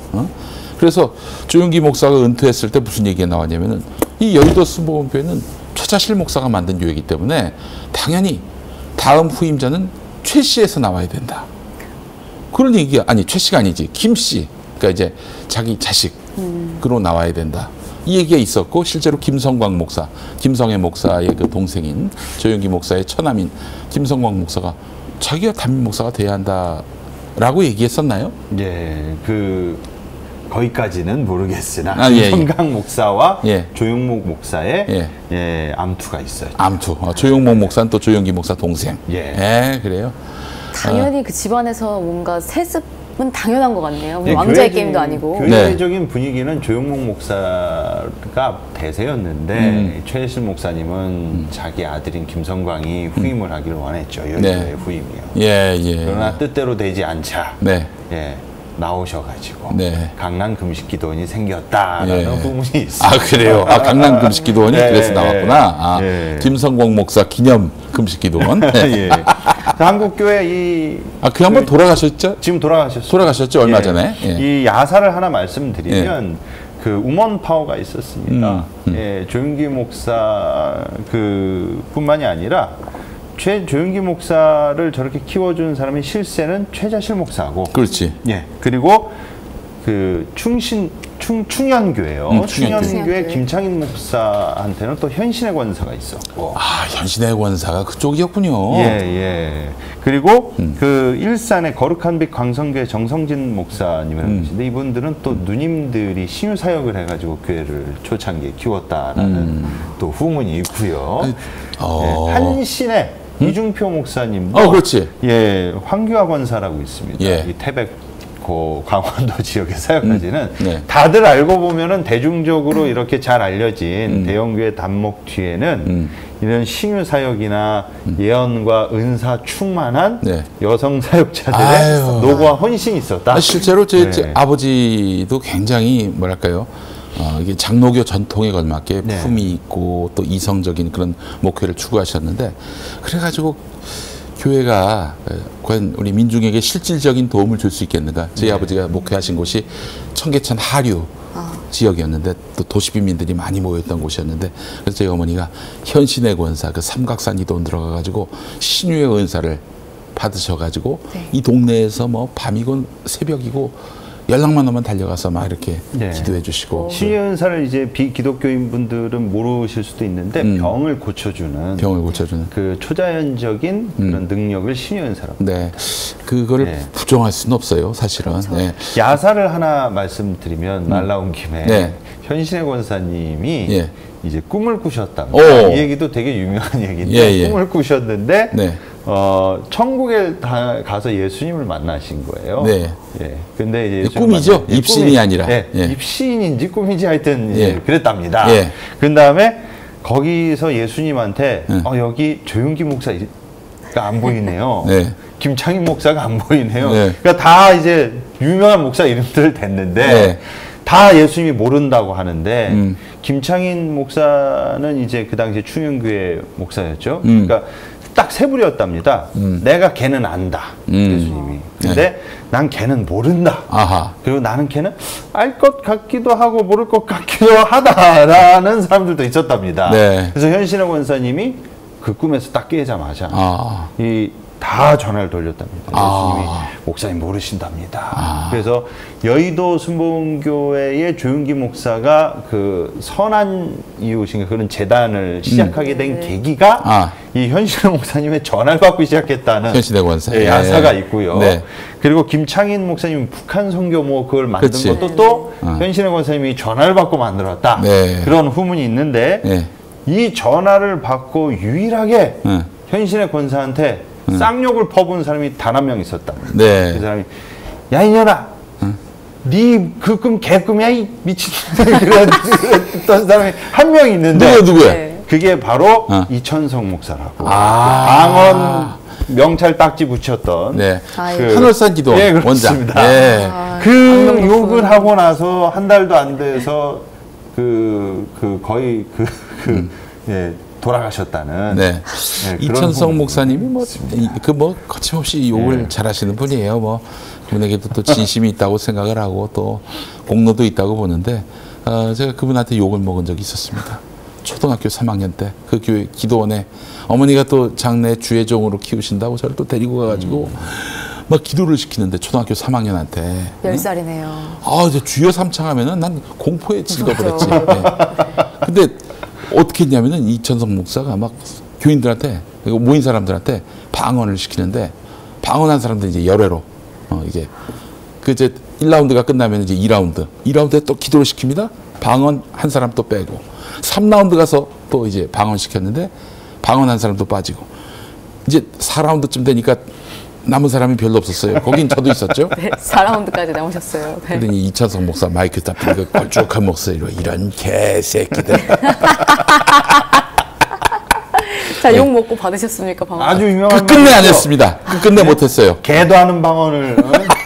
그래서 조용기 목사가 은퇴했을 때 무슨 얘기가 나왔냐면은 이 여의도 순복음교회는 최자실 목사가 만든 교회이기 때문에 당연히 다음 후임자는 최 씨에서 나와야 된다. 그런 얘기가 아니 최 씨가 아니지 김 씨. 그러니까 이제 자기 자식으로 나와야 된다. 이 얘기가 있었고 실제로 김성광 목사, 김성애 목사의 그 동생인 조용기 목사의 처남인 김성광 목사가 자기가 담임 목사가 돼야 한다라고 얘기했었나요? 예, 거기까지는 모르겠으나 예. 김성강 목사와 예. 조용목 목사의 예. 예, 암투가 있어요. 암투. 조용목 목사는 또 조용기 목사 동생. 예. 그래요. 당연히 그 집안에서 뭔가 세습은 당연한 것 같네요. 예, 왕자의 게임도 아니고. 교회적인 분위기는 조용목 목사가 대세였는데 최혜실 목사님은 자기 아들인 김성광이 후임을 하기를 원했죠. 여의도의 후임이요. 예. 그러나 뜻대로 되지 않자 네. 예, 나오셔가지고 네. 강남 금식기도원이 생겼다라는 예. 후문이 있어요. 그래요. 강남 금식기도원이 예, 그래서 예, 나왔구나. 예. 김성광 목사 기념 금식기도원. 예. 한국교회 그 한번 돌아가셨죠? 지금 돌아가셨어요. 돌아가셨죠 얼마 예. 전에. 예. 이 야사를 하나 말씀드리면 그 우먼 파워가 있었습니다. 예, 조용기 목사 뿐만이 아니라 조용기 목사를 저렇게 키워준 사람이 실세는 최자실 목사고. 그렇지. 예. 그리고 그 충현교회요. 충현교회. 충현교회 김창인 목사한테는 또 현신의 권사가 있었고. 현신의 권사가 그쪽이었군요. 예. 그리고 그 일산의 거룩한 빛 광성교회 정성진 목사님이라는 분이신데 이분들은 또 누님들이 신유 사역을 해가지고 교회를 초창기에 키웠다라는 또 후문이 있고요. 예, 한신의 이중표 목사님도 그렇지. 예, 황규화 권사라고 있습니다. 예. 이 태백 강원도 지역에 사역하지는 네. 다들 알고 보면은 대중적으로 이렇게 잘 알려진 대형교회 단목 뒤에는 이런 신유 사역이나 예언과 은사 충만한 네. 여성 사역자들의 아유. 노고와 헌신이 있었다. 실제로 제 네. 아버지도 굉장히 뭐랄까요. 이게 장로교 전통에 걸맞게 네. 품이 있고 또 이성적인 그런 목회를 추구하셨는데 그래가지고 교회가 과연 우리 민중에게 실질적인 도움을 줄 수 있겠는가? 저희 아버지가 목회하신 곳이 청계천 하류 지역이었는데 또 도시빈민들이 많이 모였던 곳이었는데 그래서 저희 어머니가 현신의 권사 그 삼각산 이돈 들어가가지고 신유의 은사를 받으셔가지고 이 동네에서 뭐 밤이고 새벽이고 연락만 오면 달려가서 막 이렇게 기도해 주시고 신유 은사를 이제 비기독교인 분들은 모르실 수도 있는데 병을 고쳐주는 그 초자연적인 그런 능력을 신유 은사라고. 네, 그거를 부정할 수는 없어요, 사실은. 그렇죠. 네. 야사를 하나 말씀드리면 말 나온 김에 현신의 권사님이 이제 꿈을 꾸셨답니다. 이 얘기도 되게 유명한 얘기인데 꿈을 꾸셨는데 천국에 가서 예수님을 만나신 거예요. 근데 이제 꿈이죠. 입신이 아니라. 입신인지 꿈인지 하여튼 그랬답니다. 그 다음에 거기서 예수님한테 여기 조용기 목사가 안 보이네요. 김창인 목사가 안 보이네요. 그러니까 다 이제 유명한 목사 이름들 됐는데 다 예수님이 모른다고 하는데 김창인 목사는 이제 그 당시에 충현교회 목사였죠. 그러니까 딱 세 부류였답니다. 내가 걔는 안다. 예수님이. 근데 난 걔는 모른다. 아하. 그리고 나는 걔는 알 것 같기도 하고 모를 것 같기도 하다라는 사람들도 있었답니다. 네. 그래서 현신의 권사님이 그 꿈에서 딱 깨자마자 이 다 전화를 돌렸답니다. 예수님이 목사님 모르신답니다. 그래서 여의도 순복음교회의 조윤기 목사가 그 선한 이웃인가 그런 재단을 시작하게 된 계기가 이 현신의 목사님의 전화를 받고 시작했다는 현신의 권사 야사가 있고요. 네. 그리고 김창인 목사님 북한 선교 뭐 그걸 만든 그치. 것도 또 현신의 권사님이 전화를 받고 만들었다. 네. 그런 후문이 있는데 네. 이 전화를 받고 유일하게 현신의 권사한테 쌍욕을 퍼부은 사람이 단 한 명 있었다. 네. 그 사람이 야 이년아, 네 그 꿈 개꿈이야 이 미친. 그랬던 사람이 한 명 있는데 누구야? 네. 그게 바로 이천성 목사라고. 방언 명찰 딱지 붙였던. 네. 그, 한월산 기도 예, 원장. 그렇습니다. 네. 그 욕을 하고 나서 한 달도 안 돼서 거의 예, 돌아가셨다는. 네. 네, 그런 이천성 부분이 목사님이 거침없이 욕을 잘하시는 분이에요. 뭐 그분에게도 또 진심이 있다고 생각을 하고 또 공로도 있다고 보는데 제가 그분한테 욕을 먹은 적이 있었습니다. 초등학교 3학년 때 그 교회 기도원에 어머니가 또 장래 주의종으로 키우신다고 저를 또 데리고 가가지고 막 기도를 시키는데 초등학교 3학년한테 10살이네요. 이제 주여 삼창하면은 난 공포에 질거버렸지. 네. 근데 어떻게 했냐면은 이천성 목사가 막 교인들한테 모인 사람들한테 방언을 시키는데 방언한 사람들 이제 열애로 이게 그 이제 1라운드가 끝나면 이제 2라운드에 또 기도를 시킵니다. 방언 한 사람 또 빼고 3라운드 가서 또 이제 방언 시켰는데 방언 한 사람 또 빠지고 이제 4라운드쯤 되니까 남은 사람이 별로 없었어요. 거긴 저도 있었죠. 네, 4라운드까지 남으셨어요. 네. 그러더니 이천성 목사 마이크 잡힌 그 걸쭉한 목소리로 이런 개새끼들. 자, 욕 먹고 받으셨습니까? 방금? 아주 유명한 끝내 안 말이죠. 했습니다. 끝내 못했어요. 개도 하는 방언을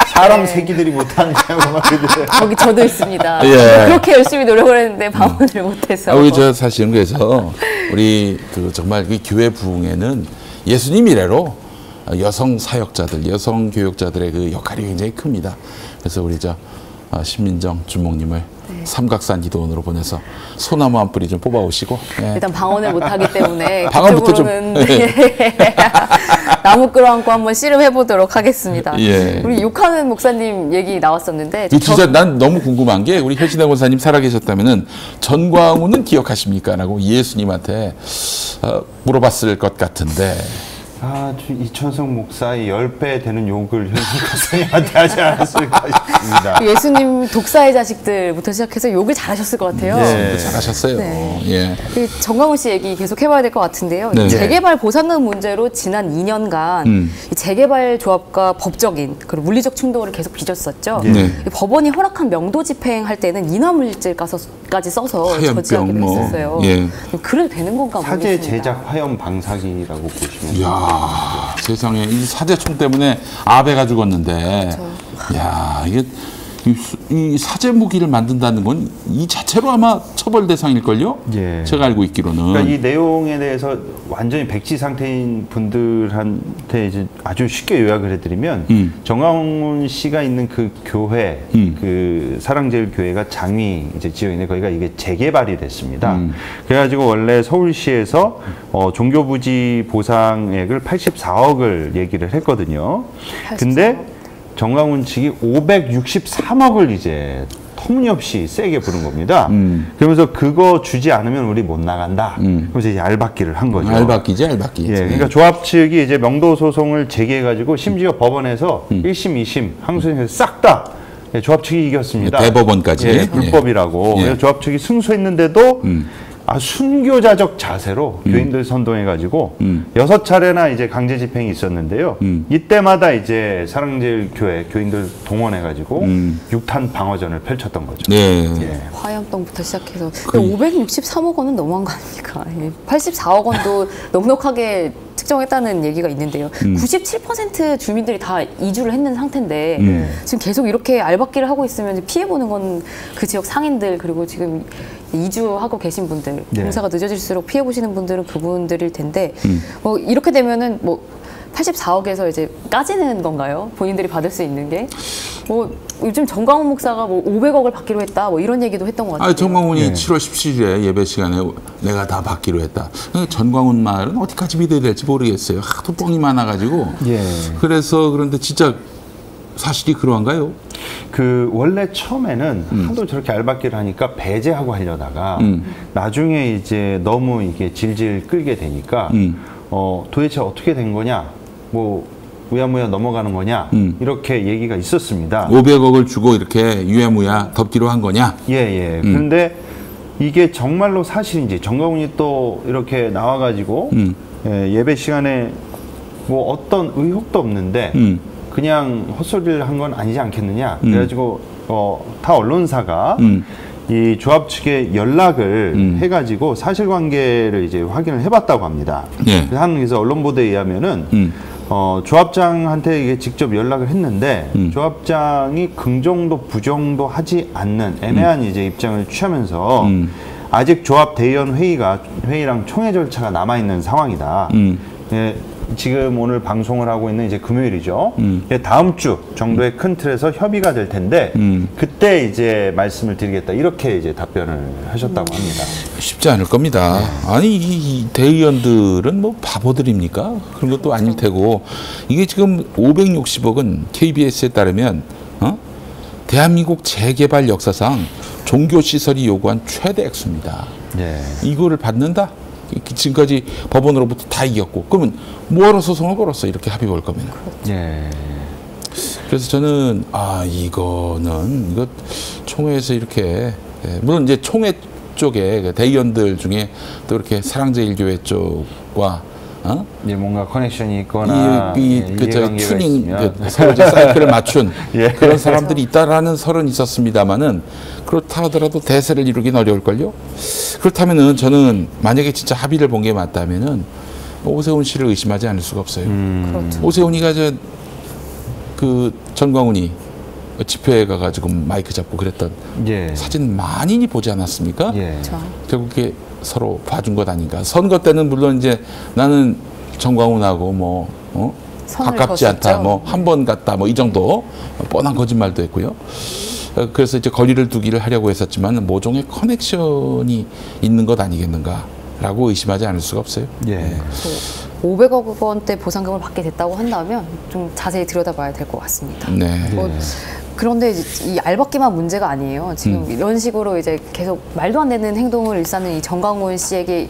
사람 새끼들이 못하는 말이들. 거기 저도 있습니다. 예. 그렇게 열심히 노력을 했는데 방언을 못해서. 우리 저 사실은 그래서 우리 정말 그 교회 부흥에는 예수님 이래로 여성 사역자들, 여성 교육자들의 그 역할이 굉장히 큽니다. 그래서 우리 신민정 주목님을 삼각산 기도원으로 보내서 소나무 한 뿌리 좀 뽑아오시고. 예. 일단 방언을 못하기 때문에 방언부터 그쪽으로는 나무 끌어안고 한번 씨름해보도록 하겠습니다. 예. 우리 욕하는 목사님 얘기 나왔었는데 진짜 난 너무 궁금한 게 우리 현신의 권사님 살아계셨다면은 전광훈은 기억하십니까? 라고 예수님한테 물어봤을 것 같은데. 이천성 목사의 10배 되는 욕을 현신 권사님한테 하지 않았을까 싶습니다. 예수님 독사의 자식들부터 시작해서 욕을 잘하셨을 것 같아요. 네. 잘하셨어요. 네. 예. 정광훈 씨 얘기 계속 해봐야 될 것 같은데요. 네. 재개발 보상금 문제로 지난 2년간 이 재개발 조합과 법적인 그리고 물리적 충돌을 계속 빚었었죠. 네. 법원이 허락한 명도 집행할 때는 인화물질까지 써서 저지하기로 했었어요. 예. 그래도 되는 건가 사제 모르겠습니다. 제작 화염 방사기라고 보시면 이야, 세상에 이 사제총 때문에 아베가 죽었는데, 야 이게 이 사제 무기를 만든다는 건 이 자체로 아마 처벌 대상일걸요? 예. 제가 알고 있기로는. 그러니까 이 내용에 대해서 완전히 백지 상태인 분들한테 이제 아주 쉽게 요약을 해드리면 정광훈 씨가 있는 그 교회, 그 사랑제일교회가 장위 이제 지어 있는 거기가 이게 재개발이 됐습니다. 그래가지고 원래 서울시에서 종교부지 보상액을 84억을 얘기를 했거든요. 근데 정광훈 측이 563억을 이제 터무니없이 세게 부른 겁니다. 그러면서 그거 주지 않으면 우리 못 나간다. 그래서 이제 알박기를 한 거죠. 알박기지, 알박기. 예, 그러니까 조합 측이 이제 명도 소송을 제기해가지고 심지어 법원에서 1심, 2심 항소심에서 싹 다 조합 측이 이겼습니다. 대법원까지. 예, 불법이라고. 예. 그래서 조합 측이 승소했는데도 순교자적 자세로 교인들 선동해가지고 6차례나 이제 강제 집행이 있었는데요. 이때마다 이제 사랑제일교회 교인들 동원해가지고 6탄 방어전을 펼쳤던 거죠. 네. 예. 화염병부터 시작해서 563억 원은 너무한 거 아닙니까? 84억 원도 넉넉하게 측정했다는 얘기가 있는데요. 97% 주민들이 다 이주를 했는 상태인데 지금 계속 이렇게 알박기를 하고 있으면 피해보는 건 그 지역 상인들 그리고 지금 이주하고 계신 분들, 네. 공사가 늦어질수록 피해 보시는 분들은 그분들일 텐데 뭐 이렇게 되면은 뭐 84억에서 이제 까지는 건가요? 본인들이 받을 수 있는 게? 뭐 요즘 정광훈 목사가 뭐 500억을 받기로 했다, 뭐 이런 얘기도 했던 것 같아요. 아, 정광훈이 네. 7월 17일에 예배 시간에 내가 다 받기로 했다. 전광훈 말은 어디까지 믿어야 될지 모르겠어요. 하도 뻥이 많아가지고. 예. 그래서 그런데 진짜 사실이 그러한가요? 그 원래 처음에는 하도 저렇게 알박기를 하니까 배제하고 하려다가 나중에 이제 너무 이게 질질 끌게 되니까 도대체 어떻게 된 거냐, 뭐 우야무야 넘어가는 거냐, 이렇게 얘기가 있었습니다. 500억을 주고 이렇게 유야무야 덮기로 한 거냐? 예. 그런데 이게 정말로 사실인지, 정광훈이 또 이렇게 나와가지고 예배 시간에 뭐 어떤 의혹도 없는데 그냥 헛소리를 한 건 아니지 않겠느냐. 그래가지고 타 언론사가 이 조합 측에 연락을 해가지고 사실관계를 이제 확인을 해봤다고 합니다. 예. 그래서 언론 보도에 의하면은 조합장한테 이게 직접 연락을 했는데 조합장이 긍정도 부정도 하지 않는 애매한 이제 입장을 취하면서 아직 조합 대의원 회의랑 총회 절차가 남아 있는 상황이다. 예, 지금 오늘 방송을 하고 있는 이제 금요일이죠. 예, 다음 주 정도의 큰 틀에서 협의가 될 텐데 그때 이제 말씀을 드리겠다, 이렇게 이제 답변을 하셨다고 합니다. 쉽지 않을 겁니다. 아니 이 대의원들은 뭐 바보들입니까? 그런 것도 아닐 테고, 이게 지금 560억은 KBS에 따르면 대한민국 재개발 역사상 종교 시설이 요구한 최대 액수입니다. 예. 이거를 받는다? 지금까지 법원으로부터 다 이겼고, 그러면 뭐하러 소송을 걸었어? 이렇게 합의 볼 거면. 예. 그래서 저는 이거 총회에서 이렇게, 물론 이제 총회 쪽에 대의원들 중에 또 이렇게 사랑제일교회 쪽과 예, 뭔가 커넥션이 있거나 튜닝 서로 이제 사이클을 맞춘 예. 그런 사람들이 있다라는 설은 있었습니다만은, 그렇다 하더라도 대세를 이루긴 어려울걸요. 그렇다면은 저는 만약에 진짜 합의를 본 게 맞다면은 오세훈 씨를 의심하지 않을 수가 없어요. 그렇죠. 오세훈이가 그 전광훈이 집회에 가가지고 마이크 잡고 그랬던 예. 사진 많이 보지 않았습니까? 예. 그렇죠. 결국에 서로 봐준 것 아닌가. 선거 때는 물론 이제 나는 정광훈하고 뭐 선을 가깝지 않다, 그었었죠. 뭐 한 번 갔다, 뭐 이 정도 뻔한 거짓말도 했고요. 그래서 이제 거리를 두기를 하려고 했었지만 모종의 커넥션이 있는 것 아니겠는가라고 의심하지 않을 수가 없어요. 예. 500억 원대 보상금을 받게 됐다고 한다면 좀 자세히 들여다봐야 될 것 같습니다. 네. 뭐, 그런데 이 알박기만 문제가 아니에요. 지금 이런 식으로 이제 계속 말도 안 되는 행동을 일삼는 이 정광훈 씨에게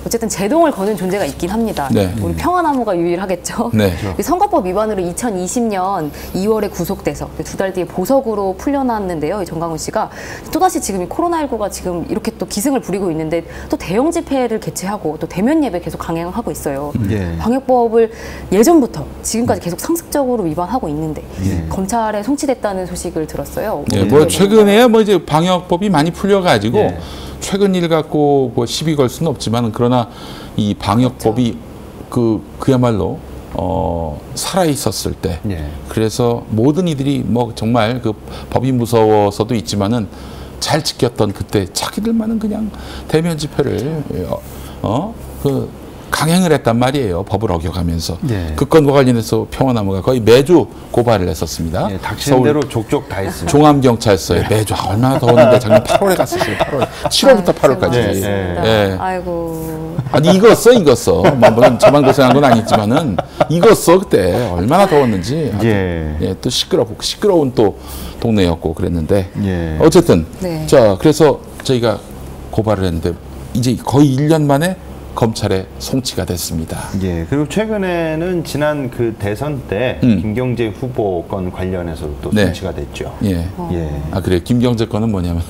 어쨌든 제동을 거는 존재가 있긴 합니다. 네. 우리 평화나무가 유일하겠죠. 네. 이 선거법 위반으로 2020년 2월에 구속돼서 2달 뒤에 보석으로 풀려났는데요. 이 정광훈 씨가 또다시 지금 이 코로나19가 지금 이렇게 또 기승을 부리고 있는데 또 대형 집회를 개최하고 또 대면 예배 계속 강행하고 있어요. 예. 방역법을 예전부터 지금까지 계속 상습적으로 위반하고 있는데 예. 검찰에 송치됐다는 소식을 들었어요. 네, 뭐 최근에 뭐 이제 방역법이 많이 풀려가지고 예. 최근 일 갖고 뭐 시비 걸 수는 없지만, 그러나 이 방역법이 그야말로 살아 있었을 때, 예. 그래서 모든 이들이 뭐 정말 그 법이 무서워서도 있지만은 잘 지켰던 그때 자기들만은 그냥 대면 집회를 강행을 했단 말이에요. 법을 어겨가면서. 예. 그 건과 관련해서 평화나무가 거의 매주 고발을 했었습니다. 예, 닥치는 대로 족족 다 했습니다. 종암경찰서에 매주 얼마나 더웠는데 작년 8월에 갔었어요. 8월. 7월부터 8월까지. 예, 예. 아이고. 아니 익었어. 뭐 물론 저만 고생한 건 아니지만은 익었어 그때. 얼마나 더웠는지. 예. 예, 또 시끄러운 또 동네였고 그랬는데. 예. 어쨌든 네. 자, 그래서 저희가 고발을 했는데 이제 거의 1년 만에 검찰에 송치가 됐습니다. 예. 그리고 최근에는 지난 그 대선 때 김경재 후보 건 관련해서도 또 네. 송치가 됐죠. 예. 예. 아 그래, 김경재 건은 뭐냐면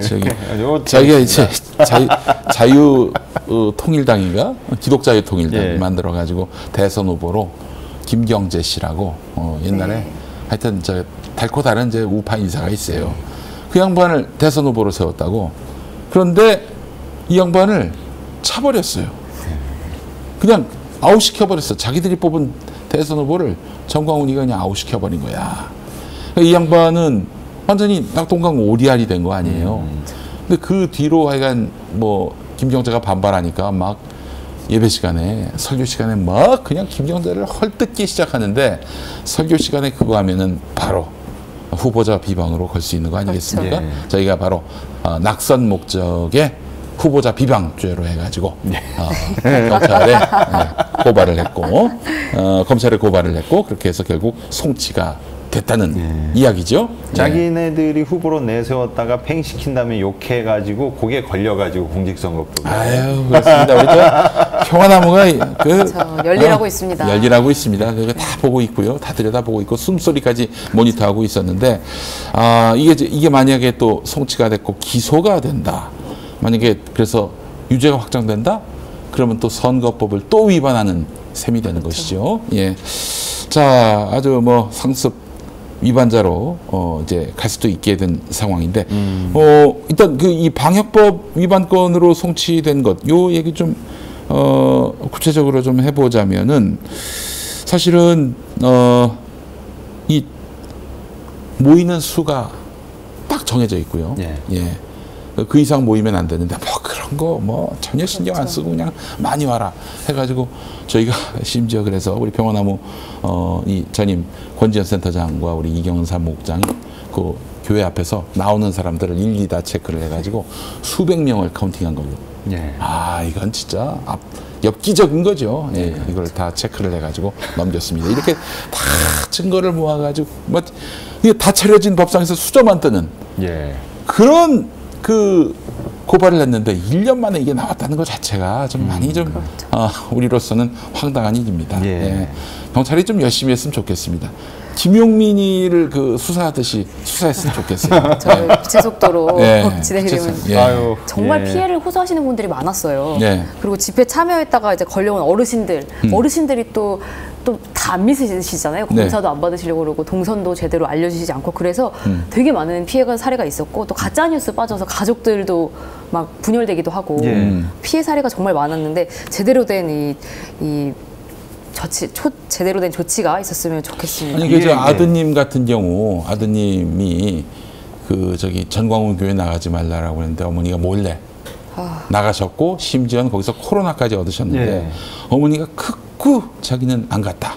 저기 요거 자기가 이제 자유 통일당인가 기독자유통일당 예. 만들어 가지고 대선 후보로 김경재 씨라고 옛날에 네. 하여튼 저 달코 다른 이제 우파 인사가 있어요. 그 양반을 대선 후보로 세웠다고. 그런데 이 양반을 차버렸어요. 그냥 아웃시켜버렸어. 자기들이 뽑은 대선 후보를 정광훈이가 그냥 아웃시켜버린 거야. 이 양반은 완전히 낙동강 오리알이 된 거 아니에요. 근데 그 뒤로 하여간 뭐 김경재가 반발하니까 막 예배 시간에 설교 시간에 막 그냥 김경재를 헐뜯기 시작하는데 설교 시간에 그거 하면은 바로 후보자 비방으로 걸 수 있는 거 아니겠습니까? 그렇죠. 예. 저희가 바로 낙선 목적의 후보자 비방죄로 해가지고 경찰에 고발을 했고 검찰에 고발을 했고 그렇게 해서 결국 송치가 됐다는 이야기죠. 자기네들이 후보로 내세웠다가 팽시킨 다음에 욕해가지고 그게 걸려가지고 공직선거법. 아유 그렇습니다. 우리 저 평화나무가 열일하고 있습니다. 열일하고 있습니다. 그거 다 보고 있고요. 다 들여다보고 있고 숨소리까지 모니터하고 있었는데 이게 만약에 또 송치가 됐고 기소가 된다. 만약에 그래서 유죄가 확정된다? 그러면 또 선거법을 또 위반하는 셈이 되는 것이죠. 예. 자, 아주 뭐 상습 위반자로 이제 갈 수도 있게 된 상황인데 일단 그 이 방역법 위반건으로 송치된 것, 요 얘기 좀 구체적으로 좀 해보자면은 사실은 이 모이는 수가 딱 정해져 있고요. 예. 그 이상 모이면 안 되는데 뭐 그런 거 뭐 전혀 신경 안 쓰고 그냥 많이 와라 해가지고 저희가 심지어 그래서 우리 평화나무 이 전임 권지현 센터장과 우리 이경은 사무국장이 그 교회 앞에서 나오는 사람들을 일일이 다 체크를 해가지고 수백 명을 카운팅한 걸로. 이건 진짜 엽기적인 거죠. 예, 이걸 다 체크를 해가지고 넘겼습니다. 이렇게 다 증거를 모아가지고 뭐 이게 다 차려진 법상에서 수저만 뜨는 그런 그 고발을 했는데 1년 만에 이게 나왔다는 것 자체가 좀 많이 좀 우리로서는 황당한 일입니다. 예. 경찰이 좀 열심히 했으면 좋겠습니다. 김용민이를 그 수사하듯이 수사했으면 좋겠어요. 저 기체 속도로 진행이 되면 정말 예. 피해를 호소하시는 분들이 많았어요. 예. 그리고 집회 참여했다가 이제 걸려온 어르신들이 또 다 안 믿으시잖아요. 검사도 안 받으시려고 그러고 동선도 제대로 알려주시지 않고 그래서 되게 많은 피해가 사례가 있었고 또 가짜 뉴스 빠져서 가족들도 막 분열되기도 하고 피해 사례가 정말 많았는데 제대로 된 제대로 된 조치가 있었으면 좋겠습니다. 아니 그 아드님 같은 경우 아드님이 그 저기 전광훈 교회 나가지 말라라고 했는데 어머니가 몰래 나가셨고 심지어는 거기서 코로나까지 얻으셨는데 어머니가 극구 자기는 안 갔다.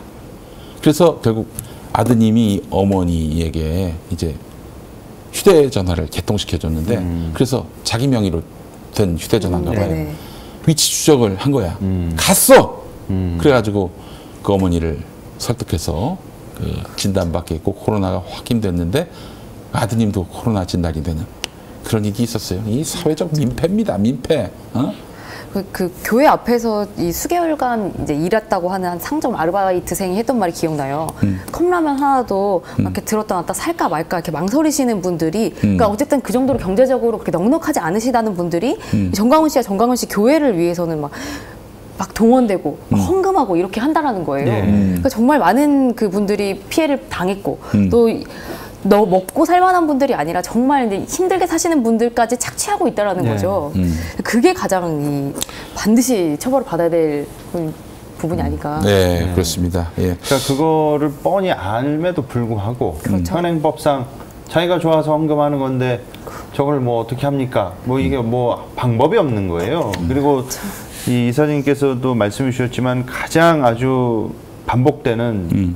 그래서 결국 아드님이 어머니에게 이제 휴대전화를 개통시켜줬는데 그래서 자기 명의로 된 휴대전화인가 봐요. 위치 추적을 한 거야. 갔어. 그래가지고 그 어머니를 설득해서 그 진단받게 했고 코로나가 확인됐는데 아드님도 코로나 진단이 되는 그런 일이 있었어요. 이 사회적 민폐입니다. 민폐. 그 교회 앞에서 이 수개월간 이제 일했다고 하는 한 상점 아르바이트생이 했던 말이 기억나요. 컵라면 하나도 이렇게 들었다 놨다 살까 말까 이렇게 망설이시는 분들이 그러니까 어쨌든 그 정도로 경제적으로 그렇게 넉넉하지 않으시다는 분들이 정광훈 씨와 정광훈 씨 교회를 위해서는 막 동원되고 막 헌금하고 이렇게 한다라는 거예요. 그러니까 정말 많은 그 분들이 피해를 당했고 또 먹고 살만한 분들이 아니라 정말 이제 힘들게 사시는 분들까지 착취하고 있다라는 거죠. 그게 가장 반드시 처벌을 받아야 될 부분이 아닐까. 네, 그렇습니다. 예. 그러니까 그거를 뻔히 알매도 불구하고 현행법상 자기가 좋아서 헌금하는 건데 저걸 뭐 어떻게 합니까? 뭐 이게 뭐 방법이 없는 거예요. 그리고 이 이사님께서도 말씀해 주셨지만 가장 아주 반복되는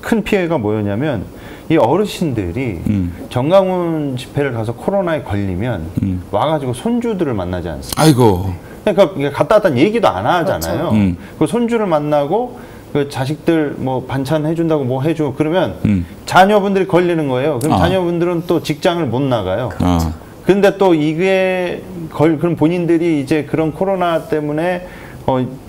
큰 피해가 뭐였냐면 이 어르신들이 정강훈 집회를 가서 코로나에 걸리면 와가지고 손주들을 만나지 않습니까? 아이고. 그러니까 갔다 왔다는 얘기도 안 하잖아요. 그 손주를 만나고 그 자식들 뭐 반찬 해준다고 뭐 해줘 그러면 자녀분들이 걸리는 거예요. 그럼 자녀분들은 또 직장을 못 나가요. 근데 또 이게 그럼 본인들이 이제 그런 코로나 때문에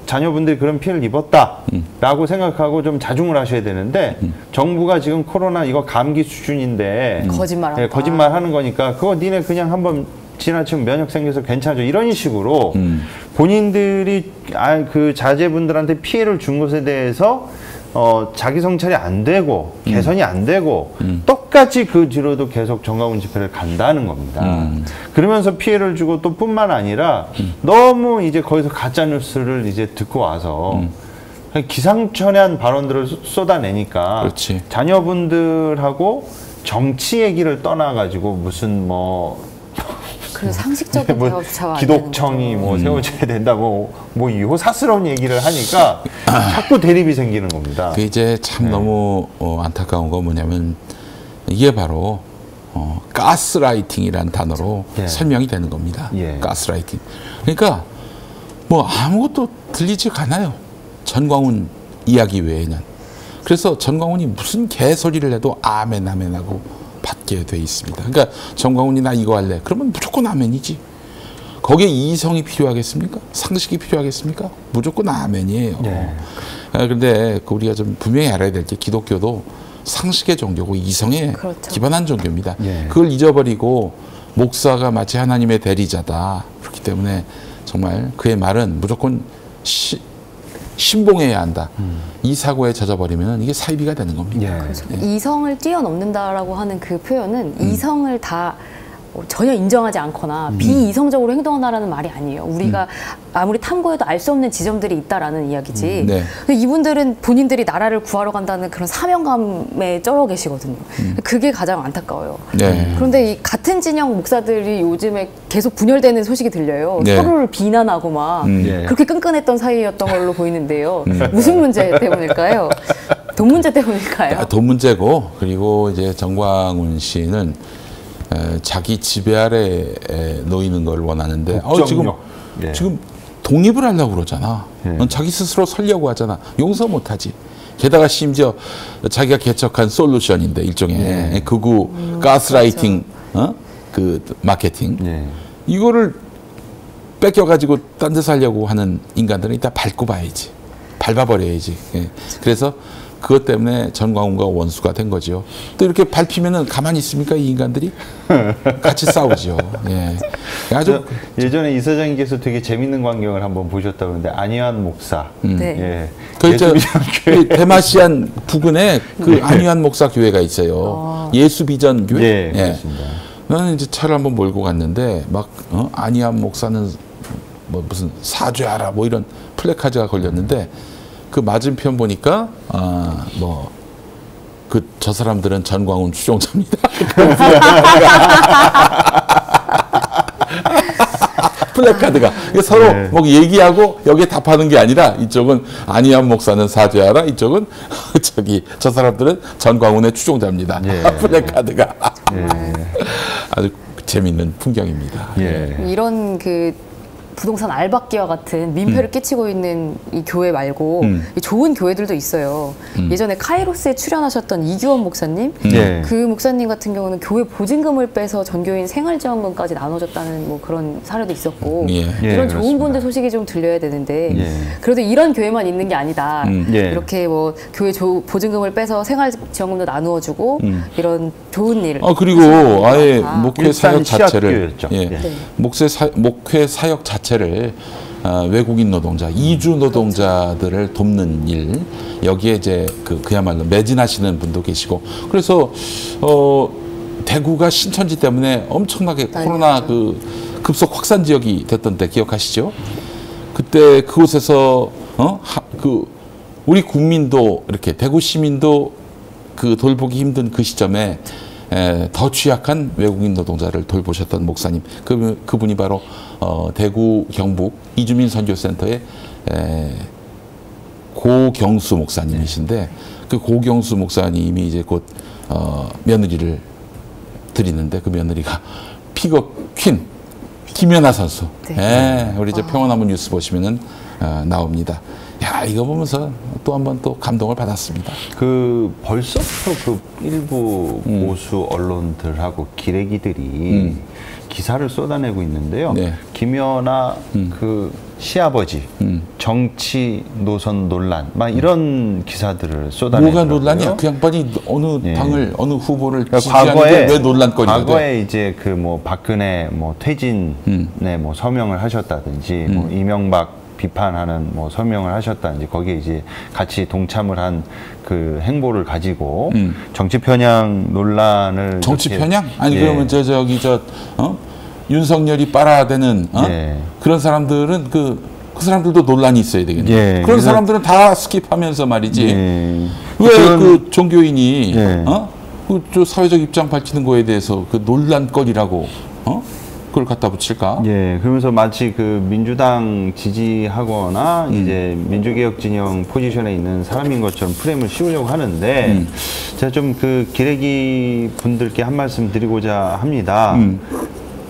자녀분들이 그런 피해를 입었다라고 생각하고 좀 자중을 하셔야 되는데 정부가 지금 코로나 이거 감기 수준인데 거짓말 하는 거니까 그거 니네 그냥 한번 지나치면 면역 생겨서 괜찮아져 이런 식으로 본인들이 그 자제분들한테 피해를 준 것에 대해서 자기 성찰이 안 되고 개선이 안 되고 똑같이 그 뒤로도 계속 정강훈 집회를 간다는 겁니다. 그러면서 피해를 주고 또 뿐만 아니라 너무 이제 거기서 가짜 뉴스를 이제 듣고 와서 기상천외한 발언들을 쏟아내니까 그렇지. 자녀분들하고 정치 얘기를 떠나가지고 무슨 뭐 그래서 상식적인 뭐 대화조차 안 기독청이 뭐 세워져야 된다 뭐 요사스러운 얘기를 하니까 자꾸 대립이 생기는 겁니다. 그 이제 참 너무 안타까운 건 뭐냐면 이게 바로 가스라이팅이라는 단어로 예. 설명이 되는 겁니다. 예. 가스라이팅. 그러니까 뭐 아무것도 들리지가 않아요. 전광훈 이야기 외에는. 그래서 전광훈이 무슨 개소리를 해도 아멘 아멘 하고 받게 돼 있습니다. 그러니까 전광훈이 나 이거 할래. 그러면 무조건 아멘이지. 거기에 이성이 필요하겠습니까? 상식이 필요하겠습니까? 무조건 아멘이에요. 예. 그런데 우리가 좀 분명히 알아야 될 게 기독교도 상식의 종교고 이성에 그렇죠. 기반한 종교입니다. 예. 그걸 잊어버리고 목사가 마치 하나님의 대리자다. 그렇기 때문에 정말 그의 말은 무조건 신봉해야 한다. 이 사고에 젖어버리면 이게 사이비가 되는 겁니다. 예. 그래서 이성을 뛰어넘는다라고 하는 그 표현은 이성을 다 전혀 인정하지 않거나 비이성적으로 행동한다라는 말이 아니에요. 우리가 아무리 탐구해도 알 수 없는 지점들이 있다라는 이야기지. 네. 근데 이분들은 본인들이 나라를 구하러 간다는 그런 사명감에 쩔어 계시거든요. 그게 가장 안타까워요. 네. 그런데 이 같은 진영 목사들이 요즘에 계속 분열되는 소식이 들려요. 네. 서로를 비난하고 막 예. 그렇게 끈끈했던 사이였던 걸로 보이는데요. 무슨 문제 때문일까요? 돈 문제 때문일까요? 돈 문제고 그리고 이제 정광훈 씨는 자기 지배 아래 놓이는 걸 원하는데 국정력. 예. 지금 독립을 하려고 그러잖아. 예. 자기 스스로 설려고 하잖아. 용서 못하지. 게다가 심지어 자기가 개척한 솔루션인데 일종의 극우 가스라이팅 그 마케팅 예. 이거를 뺏겨가지고 딴 데서 하려고 하는 인간들은 이따 밟고 봐야지. 밟아버려야지. 예. 그래서 그것 때문에 전광훈과 원수가 된 거죠. 또 이렇게 밟히면은 가만히 있습니까? 이 인간들이? 같이 싸우죠. 예. 아주 예전에 이 사장님께서 되게 재밌는 광경을 한번 보셨다고 하는데 안희환 목사. 네. 예. 그 예수비전 교회. 대마시안 부근에 그 안희환 목사 교회가 있어요. 예수비전 교회. 예, 그렇습니다. 나는 이제 차를 한번 몰고 갔는데 막 안희환 목사는 뭐 무슨 사죄하라 뭐 이런 플래카드가 걸렸는데 그 맞은편 보니까 뭐 그 저 사람들은 전광훈 추종자입니다. 플래카드가 서로 네. 뭐 얘기하고 여기에 답하는 게 아니라 이쪽은 안희환 목사는 사죄하라 이쪽은 저기 저 사람들은 전광훈의 추종자입니다. 예. 플래카드가 예. 아주 재밌는 풍경입니다. 예. 이런 그 부동산 알박기와 같은 민폐를 끼치고 있는 이 교회 말고 이 좋은 교회들도 있어요. 예전에 카이로스에 출연하셨던 이규원 목사님, 예. 그 목사님 같은 경우는 교회 보증금을 빼서 전교인 생활지원금까지 나눠줬다는 뭐 그런 사례도 있었고 예. 예, 이런 좋은 그렇습니다. 분들 소식이 좀 들려야 되는데 예. 그래도 이런 교회만 있는 게 아니다. 예. 이렇게 뭐 교회 보증금을 빼서 생활지원금도 나누어주고 이런 좋은 일. 그리고 아예 많다. 목회 사역 일산 자체를 시합교회였죠. 예. 네. 목회 사역 자체를 외국인 노동자, 이주 노동자들을 돕는 일 여기에 이제 그야말로 매진하시는 분도 계시고 그래서 대구가 신천지 때문에 엄청나게 코로나 그 급속 확산 지역이 됐던 때 기억하시죠? 그때 그곳에서 우리 국민도 이렇게 대구 시민도 그 돌보기 힘든 그 시점에 더 취약한 외국인 노동자를 돌보셨던 목사님 그분이 바로 대구 경북 이주민 선교센터의 고경수 목사님이신데 그 고경수 목사님이 이제 곧 며느리를 드리는데 그 며느리가 피거 퀸 김연아 선수. 네. 우리 이제 평화나무 뉴스 보시면은 나옵니다. 야 이거 보면서 또 한 번 또 감동을 받았습니다. 그 벌써부터 그 일부 보수 언론들하고 기레기들이 기사를 쏟아내고 있는데요. 네. 김연아 그 시아버지 정치 노선 논란 막 이런 기사들을 쏟아내더라고요. 뭐가 논란이야? 그 양반이 어느 예. 당을 어느 후보를 그러니까 지지하는데 왜 논란거리가 돼? 과거에 이제 그 뭐 박근혜 뭐 퇴진에 뭐 서명을 하셨다든지 뭐 이명박 비판하는 뭐 서명을 하셨다든지 거기에 이제 같이 동참을 한 그 행보를 가지고 정치 편향 논란을 정치 이렇게- 편향? 아니 예. 그러면 윤석열이 빨아대는 예. 그런 사람들은 그 사람들도 논란이 있어야 되겠네. 예. 그런 그래서- 사람들은 다 스킵하면서 말이지. 예. 왜 그런- 그 종교인이 예. 저 사회적 입장 밝히는 거에 대해서 그 논란거리라고 그걸 갖다 붙일까? 예, 그러면서 마치 그 민주당 지지하거나 이제 민주개혁 진영 포지션에 있는 사람인 것처럼 프레임을 씌우려고 하는데 제가 좀 그 기레기 분들께 한 말씀 드리고자 합니다.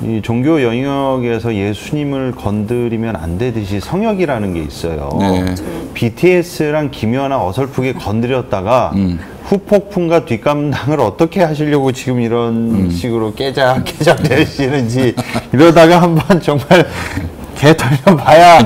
이 종교 영역에서 예수님을 건드리면 안 되듯이 성역이라는 게 있어요. 네. BTS랑 김연아 어설프게 건드렸다가 후폭풍과 뒷감당을 어떻게 하시려고 지금 이런 식으로 깨작깨작 되시는지 이러다가 한번 정말 개 털려봐야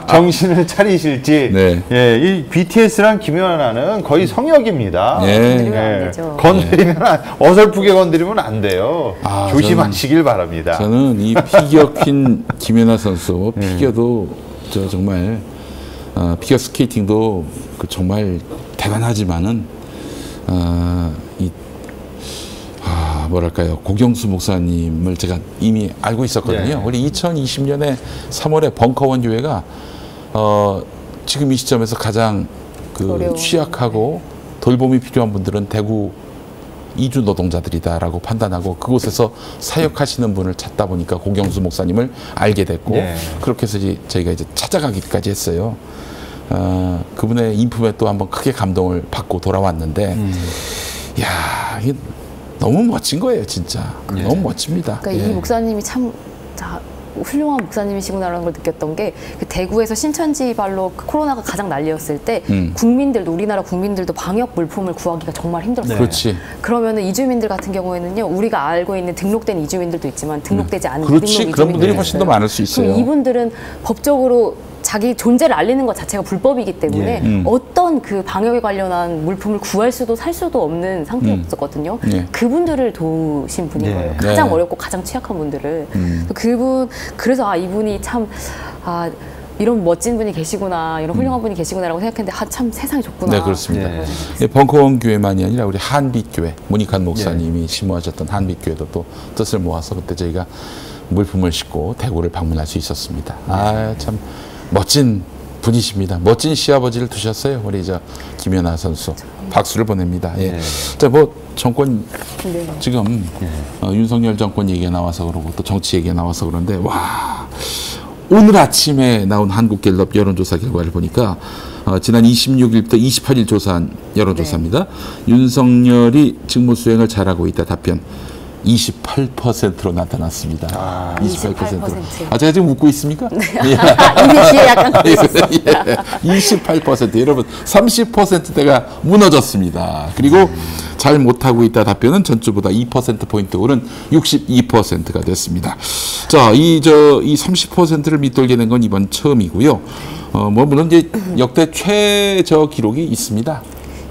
정신을 차리실지. 네. 예, 이 BTS랑 김연아는 거의 성역입니다. 건드리면 안 되죠. 건드리면 어설프게 건드리면 안 돼요. 조심하시길 바랍니다. 저는 이 피겨 퀸 김연아 선수 피겨도 저 정말 피겨 스케이팅도 그 정말 대단하지만은 뭐랄까요, 고경수 목사님을 제가 이미 알고 있었거든요. 네. 우리 2020년에 3월에 벙커원 교회가 지금 이 시점에서 가장 그 어려운. 취약하고 돌봄이 필요한 분들은 대구 이주 노동자들이다라고 판단하고 그곳에서 사역하시는 분을 찾다 보니까 고경수 목사님을 알게 됐고 네. 그렇게 해서 저희가 이제 찾아가기까지 했어요. 그분의 인품에 또 한번 크게 감동을 받고 돌아왔는데, 야, 이게 너무 멋진 거예요, 진짜. 너무 멋집니다. 그러니까 이 목사님이 참 훌륭한 목사님이시구나라는 걸 느꼈던 게 그 대구에서 신천지발로 그 코로나가 가장 난리였을 때 국민들도 우리나라 국민들도 방역 물품을 구하기가 정말 힘들었어요. 그렇지. 그러면은 이주민들 같은 경우에는요, 우리가 알고 있는 등록된 이주민들도 있지만 등록되지 않은 그렇지. 미등록 그런 분들이 이주민들도 훨씬 더 있어요. 많을 수 있어요. 그럼 이분들은 법적으로 자기 존재를 알리는 것 자체가 불법이기 때문에 어떤 그 방역에 관련한 물품을 구할 수도 살 수도 없는 상태였었거든요. 그분들을 도우신 분인 거예요. 가장 네. 어렵고 가장 취약한 분들을. 그래서 이분이 참 이런 멋진 분이 계시구나, 이런 훌륭한 분이 계시구나라고 생각했는데 참 세상이 좁구나. 네, 그렇습니다. 네. 벙커원 교회만이 아니라 우리 한빛교회, 문익환 목사님이 심호하셨던 한빛교회도 또 뜻을 모아서 그때 저희가 물품을 싣고 대구를 방문할 수 있었습니다. 참 멋진 분이십니다. 멋진 시아버지를 두셨어요. 우리 김연아 선수. 박수를 보냅니다. 예. 자, 정권 지금 윤석열 정권 얘기가 나와서 그러고 또 정치 얘기가 나와서 그런데 오늘 아침에 나온 한국갤럽 여론조사 결과를 보니까 지난 26일부터 28일 조사한 여론조사입니다. 윤석열이 직무 수행을 잘하고 있다 답변 28%로 나타났습니다. 28%. 제가 지금 웃고 있습니까? 네. 이미 귀에 약간 걸렸어. 28%. 여러분, 30%대가 무너졌습니다. 그리고 잘 못하고 있다 답변은 전주보다 2%포인트 오른 62%가 됐습니다. 자, 이 30%를 밑돌게 된 건 이번 처음이고요. 물론 이제 역대 최저 기록이 있습니다.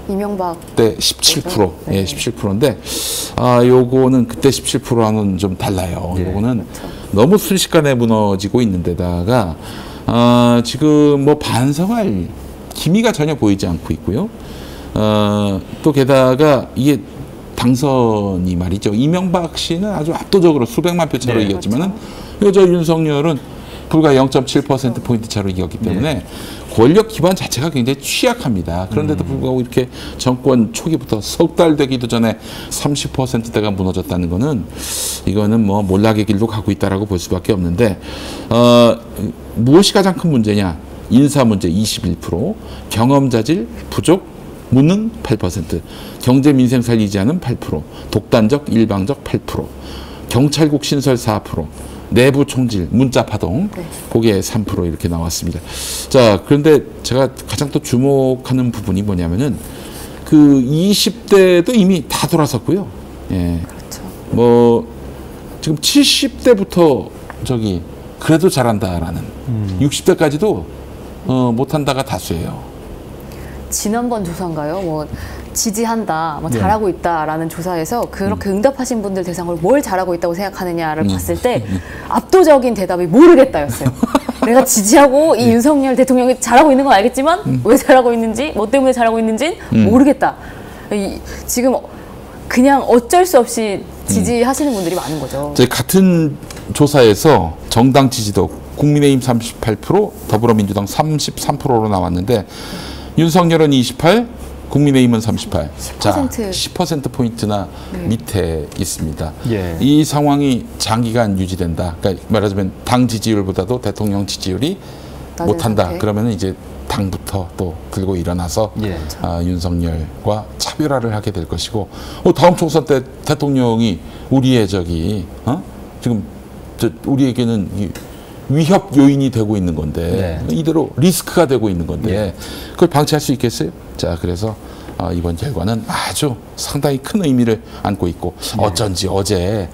이명박 때 17%, 예, 17%인데, 요거는 그때 17%와는 좀 달라요. 요거는 너무 순식간에 무너지고 있는 데다가, 지금 반성할 기미가 전혀 보이지 않고 있고요. 또 게다가 이게 당선이 말이죠. 이명박 씨는 아주 압도적으로 수백만 표 차로 이겼지만은, 윤석열은 불과 0.7%포인트 차로 이겼기 때문에 권력 기반 자체가 굉장히 취약합니다. 그런데도 불구하고 이렇게 정권 초기부터 석 달 되기도 전에 30%대가 무너졌다는 거는 이거는 몰락의 길로 가고 있다라고 볼 수밖에 없는데 무엇이 가장 큰 문제냐? 인사 문제 21%, 경험 자질 부족, 무능 8%, 경제 민생 살리지 않은 8%, 독단적 일방적 8%, 경찰국 신설 4%, 내부 총질, 문자 파동, 그게 3% 이렇게 나왔습니다. 자, 그런데 제가 가장 또 주목하는 부분이 뭐냐면은 그 20대도 이미 다 돌아섰고요. 예. 그렇죠. 지금 70대부터 그래도 잘한다라는 60대까지도 못한다가 다수예요. 지난번 조사인가요? 지지한다, 잘하고 있다라는 조사에서 그렇게 응답하신 분들 대상으로 뭘 잘하고 있다고 생각하느냐를 봤을 때 압도적인 대답이 모르겠다였어요. 내가 지지하고 이 윤석열 대통령이 잘하고 있는 건 알겠지만 왜 잘하고 있는지, 뭐 때문에 잘하고 있는지는 모르겠다. 지금 그냥 어쩔 수 없이 지지하시는 분들이 많은 거죠. 저희 같은 조사에서 정당 지지도 국민의힘 38%, 더불어민주당 33%로 나왔는데 윤석열은 28, 국민의힘은 38. 10%. 자, 10%포인트나 밑에 있습니다. 예. 이 상황이 장기간 유지된다. 그러니까 말하자면 당 지지율보다도 대통령 지지율이 낮은 못한다. 상태. 그러면 이제 당부터 또 들고 일어나서 예. 윤석열과 차별화를 하게 될 것이고 다음 총선 때 대통령이 우리의 지금 우리에게는 위협 요인이 되고 있는 건데 이대로 리스크가 되고 있는 건데 그걸 방치할 수 있겠어요? 자, 그래서 이번 결과는 아주 상당히 큰 의미를 안고 있고 어쩐지 어제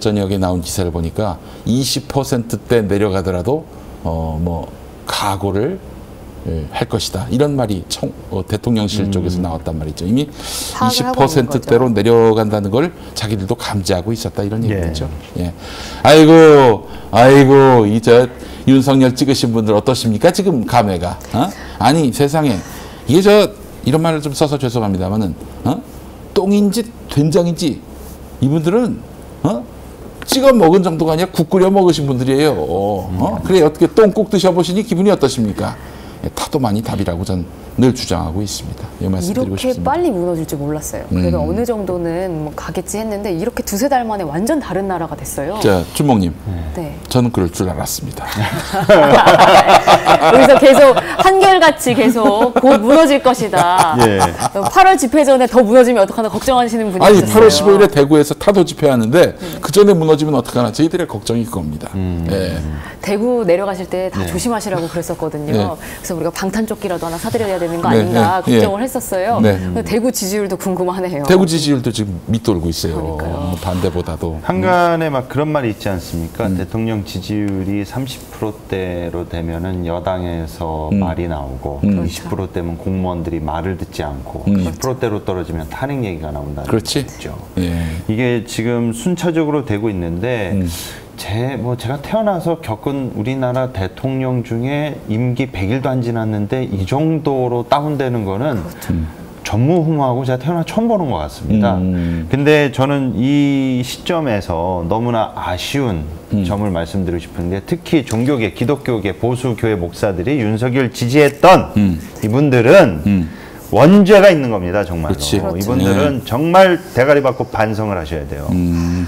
저녁에 나온 기사를 보니까 20%대 내려가더라도 각오를 할 것이다. 이런 말이 대통령실 쪽에서 나왔단 말이죠. 이미 20%대로 내려간다는 걸 자기들도 감지하고 있었다. 이런 얘기죠. 예. 아이고, 윤석열 찍으신 분들 어떠십니까? 지금 감회가. 아니, 세상에. 이게 이런 말을 좀 써서 죄송합니다만은, 똥인지 된장인지 이분들은, 찍어 먹은 정도가 아니라 국 끓여 먹으신 분들이에요. 그래, 어떻게 똥국 드셔보시니 기분이 어떠십니까? 타도만이 답이라고 전 늘 주장하고 있습니다. 이 말씀 드리고 이렇게 싶습니다. 빨리 무너질 줄 몰랐어요. 그래도 어느 정도는 가겠지 했는데 이렇게 두세 달 만에 완전 다른 나라가 됐어요. 자, 준목님. 네. 저는 그럴 줄 알았습니다. 여기서 계속 한결같이 계속 곧 무너질 것이다. 8월 집회 전에 더 무너지면 어떡하나 걱정하시는 분이 있었어요. 8월 15일에 대구에서 타도 집회하는데 그 전에 무너지면 어떡하나 저희들의 걱정이 그겁니다. 대구 내려가실 때 다 조심하시라고 그랬었거든요. 그래서 우리가 방탄조끼라도 하나 사드려야 되는 거 네, 아닌가 네, 걱정을 했었어요. 네. 대구 지지율도 궁금하네요. 대구 지지율도 지금 밑돌고 있어요. 그러니까요. 반대보다도. 한간에 막 그런 말이 있지 않습니까? 대통령 지지율이 30%대로 되면은 여당에서 말이 나오고 20%대면 공무원들이 말을 듣지 않고 10%대로 떨어지면 탄핵 얘기가 나온다는 그렇지. 거죠. 예. 이게 지금 순차적으로 되고 있는데 제가 태어나서 겪은 우리나라 대통령 중에 임기 100일도 안 지났는데 이 정도로 다운되는 거는 전무후무하고 제가 태어나 처음 보는 것 같습니다. 근데 저는 이 시점에서 너무나 아쉬운 점을 말씀드리고 싶은데 특히 종교계, 기독교계, 보수교회 목사들이 윤석열 지지했던 이분들은 원죄가 있는 겁니다, 정말로. 그렇죠. 이분들은 정말 대가리 받고 반성을 하셔야 돼요.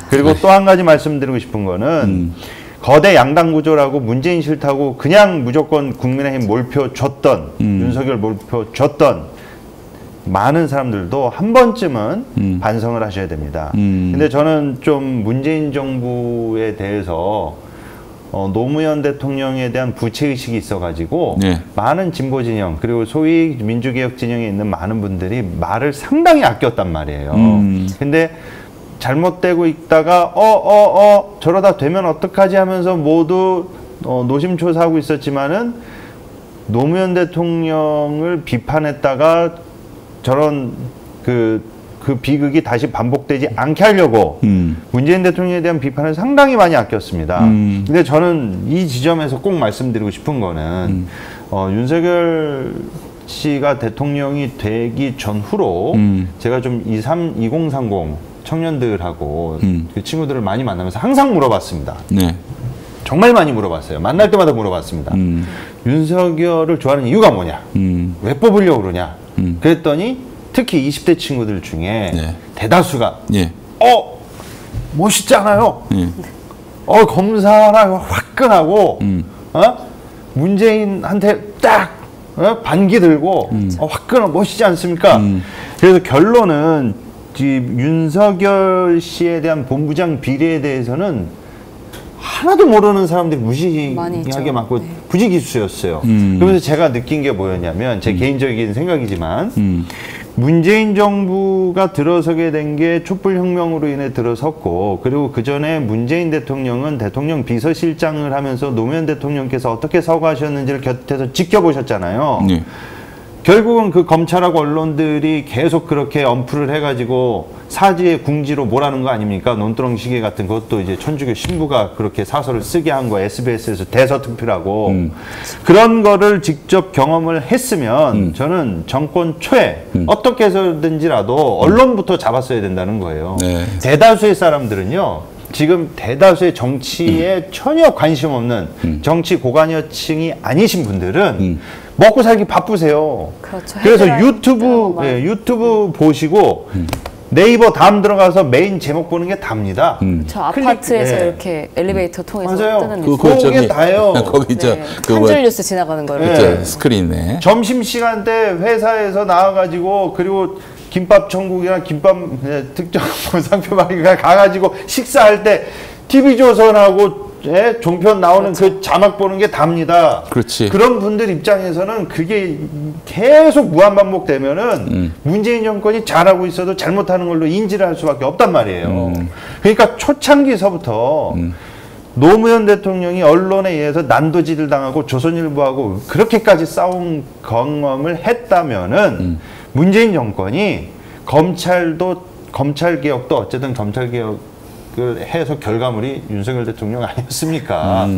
그리고 또 한 가지 말씀드리고 싶은 거는 거대 양당 구조라고 문재인 싫다고 그냥 무조건 국민의힘 몰표 줬던 윤석열 몰표 줬던 많은 사람들도 한 번쯤은 반성을 하셔야 됩니다. 근데 저는 좀 문재인 정부에 대해서 노무현 대통령에 대한 부채의식이 있어가지고 많은 진보 진영 그리고 소위 민주개혁 진영에 있는 많은 분들이 말을 상당히 아꼈단 말이에요. 근데 잘못되고 있다가 저러다 되면 어떡하지 하면서 모두 노심초사하고 있었지만은 노무현 대통령을 비판했다가 저런 그 비극이 다시 반복되지 않게 하려고 문재인 대통령에 대한 비판을 상당히 많이 아꼈습니다. 근데 저는 이 지점에서 꼭 말씀드리고 싶은 거는 윤석열 씨가 대통령이 되기 전후로 제가 좀 2030 청년들하고 그 친구들을 많이 만나면서 항상 물어봤습니다. 정말 많이 물어봤어요. 만날 때마다 물어봤습니다. 윤석열을 좋아하는 이유가 뭐냐? 왜 뽑으려고 그러냐? 그랬더니 특히 20대 친구들 중에 대다수가 멋있잖아요. 검사랑 화끈하고 문재인한테 딱 반기 들고 화끈하고 멋있지 않습니까? 그래서 결론은 윤석열 씨에 대한 본부장 비리에 대해서는 하나도 모르는 사람들이 무시하게 맞고 부지기수였어요. 그러면서 제가 느낀 게 뭐였냐면 제 개인적인 생각이지만 문재인 정부가 들어서게 된 게 촛불혁명으로 인해 들어섰고 그리고 그 전에 문재인 대통령은 대통령 비서실장을 하면서 노무현 대통령께서 어떻게 서거하셨는지를 곁에서 지켜보셨잖아요. 결국은 그 검찰하고 언론들이 계속 그렇게 엄프를 해가지고 사지의 궁지로 몰아는 거 아닙니까? 논두렁 시계 같은 것도 이제 천주교 신부가 그렇게 사설을 쓰게 한 거 SBS에서 대서특필하고 그런 거를 직접 경험을 했으면 저는 정권 초에 어떻게 해서든지라도 언론부터 잡았어야 된다는 거예요. 대다수의 사람들은요. 지금 대다수의 정치에 전혀 관심 없는 정치 고관여층이 아니신 분들은 먹고 살기 바쁘세요. 그렇죠. 그래서 헤드라인 유튜브 드라마만. 유튜브 보시고 네이버 다음 들어가서 메인 제목 보는 게 답니다. 저 아파트에서 예. 이렇게 엘리베이터 통해서 맞아요. 뜨는 그, 뉴스. 그 그게 저기 다예요. 거기 저 네. 그 한 뭐 줄 뉴스 지나가는 거를. 예. 저 스크린에 점심 시간 때 회사에서 나와가지고 그리고 김밥 천국이나 김밥 특정 상표 마리가 가가지고 식사할 때 TV 조선하고 종편 나오는 그 자막 보는 게 답니다. 그렇지. 그런 분들 입장에서는 그게 계속 무한반복되면은 문재인 정권이 잘하고 있어도 잘못하는 걸로 인지를 할 수밖에 없단 말이에요. 그러니까 초창기서부터 노무현 대통령이 언론에 의해서 난도질을 당하고 조선일보하고 그렇게까지 싸운 경험을 했다면은 문재인 정권이 검찰 개혁도 어쨌든 검찰 개혁을 해서 결과물이 윤석열 대통령 아니었습니까?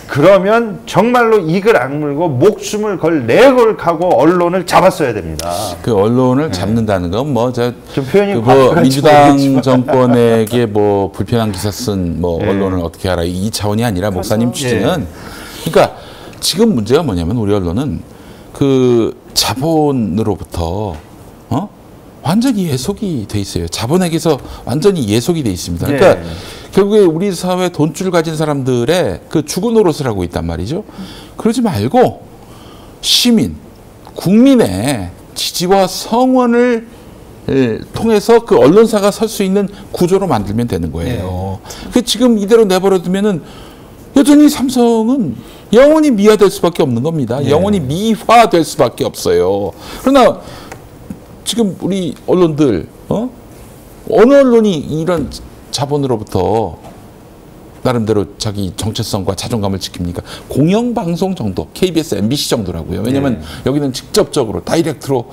그러면 정말로 이걸 악물고 목숨을 걸 내걸 하고 언론을 잡았어야 됩니다. 그 언론을 잡는다는 건 뭐 저 좀 표현이 뭐 과격할지 민주당 모르겠지만. 정권에게 뭐 불편한 기사 쓴 뭐 예. 언론을 어떻게 알아 이 차원이 아니라 그렇죠. 목사님 취지는 그러니까 지금 문제가 뭐냐면 우리 언론은 그 자본으로부터 완전히 예속이 돼 있어요. 자본에게서 완전히 예속이 돼 있습니다. 그러니까 네. 결국에 우리 사회 돈줄 가진 사람들의 그 죽은 노릇을 하고 있단 말이죠. 그러지 말고 시민, 국민의 지지와 성원을 통해서 그 언론사가 설 수 있는 구조로 만들면 되는 거예요. 그 지금 이대로 내버려 두면은 여전히 삼성은 영원히 미화될 수밖에 없는 겁니다. 영원히 미화될 수밖에 없어요. 그러나 지금 우리 언론들 어느 언론이 이런 자본으로부터 나름대로 자기 정체성과 자존감을 지킵니까? 공영방송 정도, KBS, MBC 정도라고요. 왜냐하면 여기는 직접적으로 다이렉트로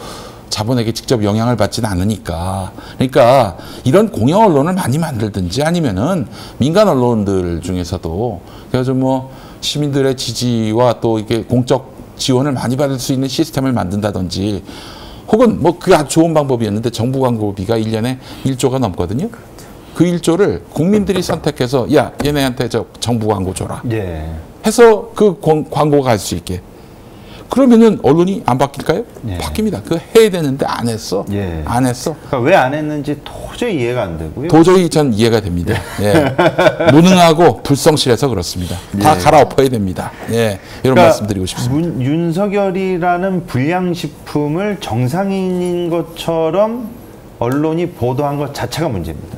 자본에게 직접 영향을 받지는 않으니까. 그러니까 이런 공영 언론을 많이 만들든지 아니면은 민간 언론들 중에서도 그래서 뭐 시민들의 지지와 또 이게 공적 지원을 많이 받을 수 있는 시스템을 만든다든지. 혹은 뭐 그게 아주 좋은 방법이었는데 정부 광고비가 1년에 1조가 넘거든요. 그 1조를 국민들이 선택해서 야 얘네한테 저 정부 광고 줘라 예. 해서 그 광고가 갈 수 있게. 그러면은 언론이 안 바뀔까요? 예. 바뀝니다. 그거 해야 되는데 안 했어. 예. 안 했어. 그러니까 왜 안 했는지 도저히 이해가 안 되고요. 도저히 전 이해가 됩니다. 예. 무능하고 불성실해서 그렇습니다. 다 갈아엎어야 됩니다. 예. 이런 말씀드리고 싶습니다. 윤석열이라는 불량식품을 정상인인 것처럼 언론이 보도한 것 자체가 문제입니다.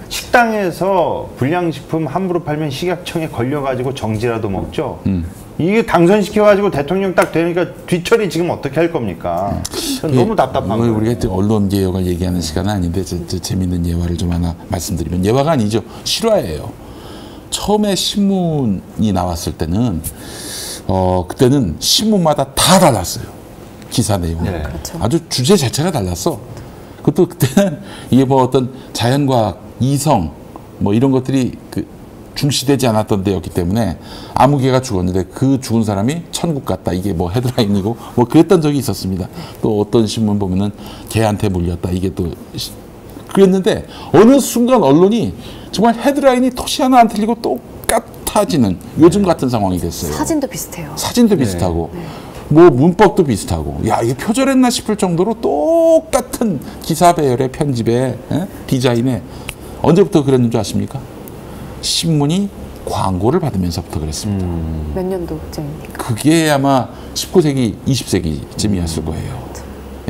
식당에서 불량식품 함부로 팔면 식약청에 걸려가지고 정지라도 먹죠. 이게 당선시켜가지고 대통령 딱 되니까 뒤처리 지금 어떻게 할 겁니까? 전 너무 답답한 거예요. 우리가 지금 언론 개혁을 얘기하는 시간은 아닌데 저 재밌는 예화를 좀 하나 말씀드리면 예화가 아니죠. 실화예요. 처음에 신문이 나왔을 때는 그때는 신문마다 다 달랐어요. 기사 내용이. 네. 그렇죠. 아주 주제 자체가 달랐어. 그것도 그때는 이게 뭐 어떤 자연과학, 이성 뭐 이런 것들이 그 중시되지 않았던 때였기 때문에 아무 개가 죽었는데 그 죽은 사람이 천국 같다. 이게 뭐 헤드라인이고 뭐 그랬던 적이 있었습니다. 또 어떤 신문 보면은 개한테 물렸다. 이게 또 그랬는데 어느 순간 언론이 정말 헤드라인이 토시 하나 안 틀리고 똑같아지는 요즘 같은 상황이 됐어요. 사진도 비슷해요. 사진도 비슷하고 뭐 문법도 비슷하고 야 이게 표절했나 싶을 정도로 똑같은 기사 배열의 편집에 디자인에 언제부터 그랬는 줄 아십니까? 신문이 광고를 받으면서부터 그랬습니다. 몇 년도쯤입니까? 그게 아마 19세기, 20세기쯤이었을 거예요.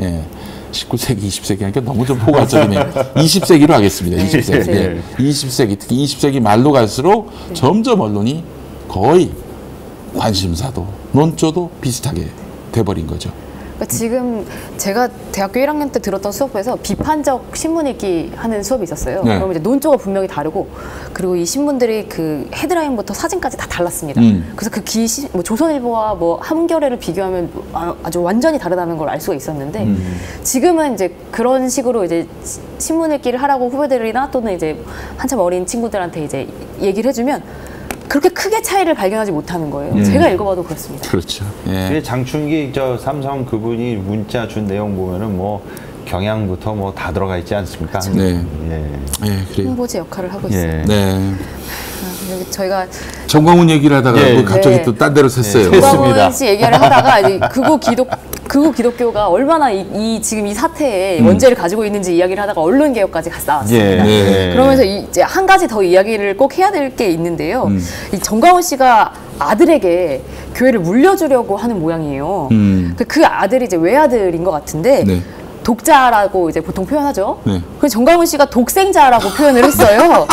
예. 19세기, 20세기 하니까 너무 좀 포괄적이네요. 20세기로 하겠습니다. 20세기. 예. 20세기, 특히 20세기 말로 갈수록 점점 언론이 거의 관심사도, 논조도 비슷하게 돼버린 거죠. 그러니까 지금 제가 대학교 1학년 때 들었던 수업에서 비판적 신문 읽기 하는 수업이 있었어요. 네. 그럼 이제 논조가 분명히 다르고 그리고 이 신문들이 그 헤드라인부터 사진까지 다 달랐습니다. 그래서 그 뭐 조선일보와 뭐 한겨레를 비교하면 아주 완전히 다르다는 걸 알 수가 있었는데 지금은 이제 그런 식으로 이제 신문 읽기를 하라고 후배들이나 또는 이제 한참 어린 친구들한테 이제 얘기를 해주면 그렇게 크게 차이를 발견하지 못하는 거예요. 제가 읽어봐도 그렇습니다. 그렇죠. 예. 장충기 삼성 그분이 문자 준 내용 보면은 뭐 경향부터 뭐 다 들어가 있지 않습니까? 네. 예. 예, 그래요. 홍보지 역할을 하고 있어요. 예. 네. 저희가 정광훈 얘기를 하다가 예. 뭐 갑자기 네. 또 딴 데로 샜어요. 네. 정광훈 됐습니다. 씨 얘기를 하다가 이제 극우 기독교가 얼마나 지금 이 사태에 원죄를 가지고 있는지 이야기를 하다가 언론 개혁까지 나왔습니다. 예. 네. 그러면서 이제 한 가지 더 이야기를 꼭 해야 될 게 있는데요. 이 정광훈 씨가 아들에게 교회를 물려주려고 하는 모양이에요. 그 아들이 이제 외아들인 것 같은데 네. 독자라고 이제 보통 표현하죠. 네. 그 정광훈 씨가 독생자라고 표현을 했어요.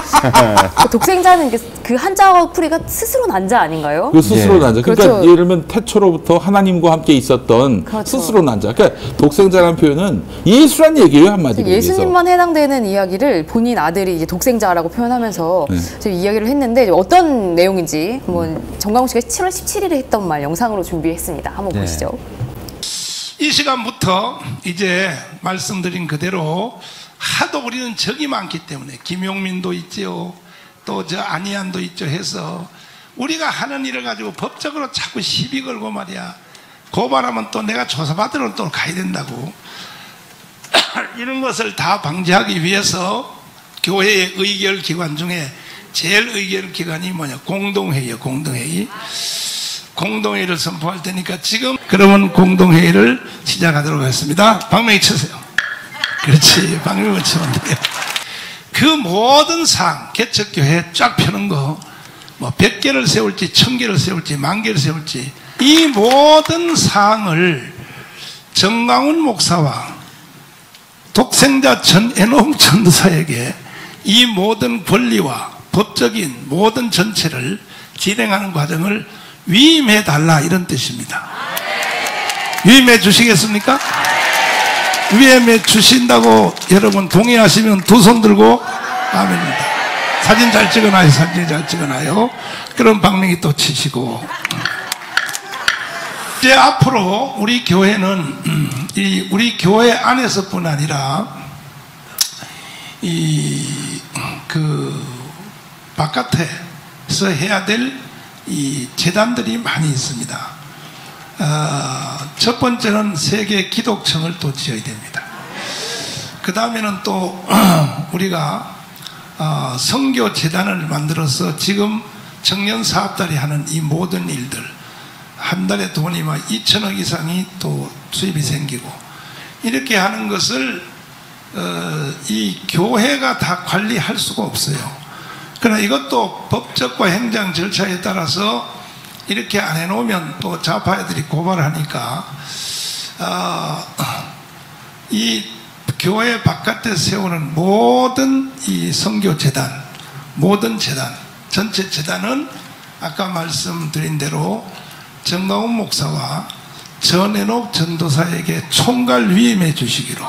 그 독생자는 그 한자어 풀이가 스스로 난자 아닌가요? 그 스스로 예. 난자. 그러니까 그렇죠. 예를 들면 태초로부터 하나님과 함께 있었던 그렇죠. 스스로 난자. 그러니까 독생자라는 표현은 예수란 얘기예요, 한마디로 얘기해서. 예수님만 해당되는 이야기를 본인 아들이 이제 독생자라고 표현하면서 네. 저희 이야기를 했는데 어떤 내용인지 한번 정광훈 씨가 7월 17일에 했던 말 영상으로 준비했습니다. 한번 네. 보시죠. 이 시간부터 이제 말씀드린 그대로 하도 우리는 적이 많기 때문에 김용민도 있지요, 또 저 안희안도 있죠 해서 우리가 하는 일을 가지고 법적으로 자꾸 시비 걸고 말이야 고발하면 또 내가 조사받으러 또 가야 된다고 이런 것을 다 방지하기 위해서 교회의 의결 기관 중에 제일 의결 기관이 뭐냐, 공동회의요. 공동회의를 선포할 테니까 지금 그러면 공동회의를 시작하도록 하겠습니다. 박명희 치세요. 그렇지, 박명희 치면 돼요. 그 모든 사항, 개척교회 쫙 펴는 거, 뭐 100개를 세울지 1000개를 세울지 10,000개를 세울지 이 모든 사항을 정광훈 목사와 독생자 전애녹 전도사에게 이 모든 권리와 법적인 모든 전체를 진행하는 과정을 위임해 달라, 이런 뜻입니다. 위임해 주시겠습니까? 위임해 주신다고 여러분 동의하시면 두 손 들고 아멘입니다. 사진 잘 찍어놔요. 사진 잘 찍어놔요. 그럼 박명희 또 치시고. 이제 앞으로 우리 교회는 우리 교회 안에서뿐 아니라 바깥에서 해야 될 이 재단들이 많이 있습니다. 첫 번째는 세계 기독청을 또 지어야 됩니다. 그 다음에는 또 우리가 선교 재단을 만들어서 지금 청년 사업단이 하는 이 모든 일들, 한 달에 돈이 막 2천억 이상이 또 수입이 생기고 이렇게 하는 것을 이 교회가 다 관리할 수가 없어요. 그러나 이것도 법적과 행정 절차에 따라서 이렇게 안 해놓으면 또 좌파애들이 고발을 하니까 이 교회 바깥에 세우는 모든 이 선교재단, 모든 재단, 전체 재단은 아까 말씀드린 대로 정광훈 목사와 전애녹 전도사에게 총괄 위임해 주시기로,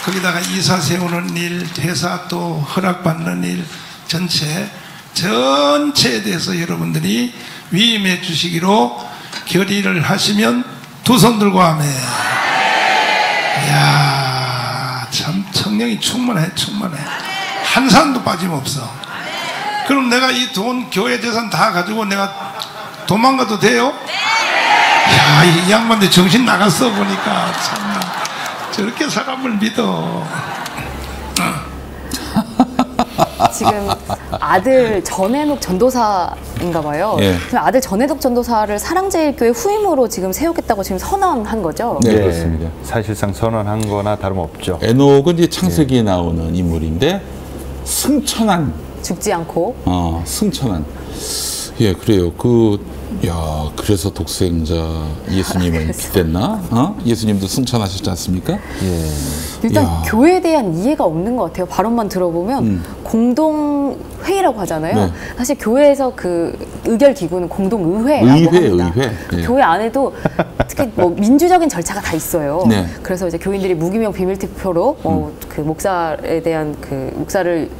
거기다가 이사 세우는 일, 회사 또 허락받는 일 전체에 대해서 여러분들이 위임해 주시기로 결의를 하시면 두 손 들고 하면, 이야, 참 청량이 충만해. 한 사람도 빠짐없어. 그럼 내가 이 돈, 교회 재산 다 가지고 내가 도망가도 돼요? 이야, 이 양반들 정신 나갔어 보니까. 참나 저렇게 사람을 믿어. 지금 아들 전애녹 전도사인가 봐요. 예. 지금 아들 전애녹 전도사를 사랑제일교회 후임으로 지금 세우겠다고 지금 선언한 거죠. 네, 예, 그렇습니다. 사실상 선언한 거나 다름없죠. 에녹은 이제 창세기에 나오는 인물인데 승천한, 죽지 않고. 승천한. 예, 그래요. 그래서 독생자 예수님을 빗댔나? 예수님도 승천하셨지 않습니까? 예. 일단 야. 교회에 대한 이해가 없는 것 같아요. 발언만 들어보면 공동회의라고 하잖아요. 네. 사실 교회에서 그 의결 기구는 공동의회라고 합니다. 의회. 예. 교회 안에도 특히 뭐 민주적인 절차가 다 있어요. 네. 그래서 이제 교인들이 무기명 비밀 투표로 그 목사에 대한 그 목사를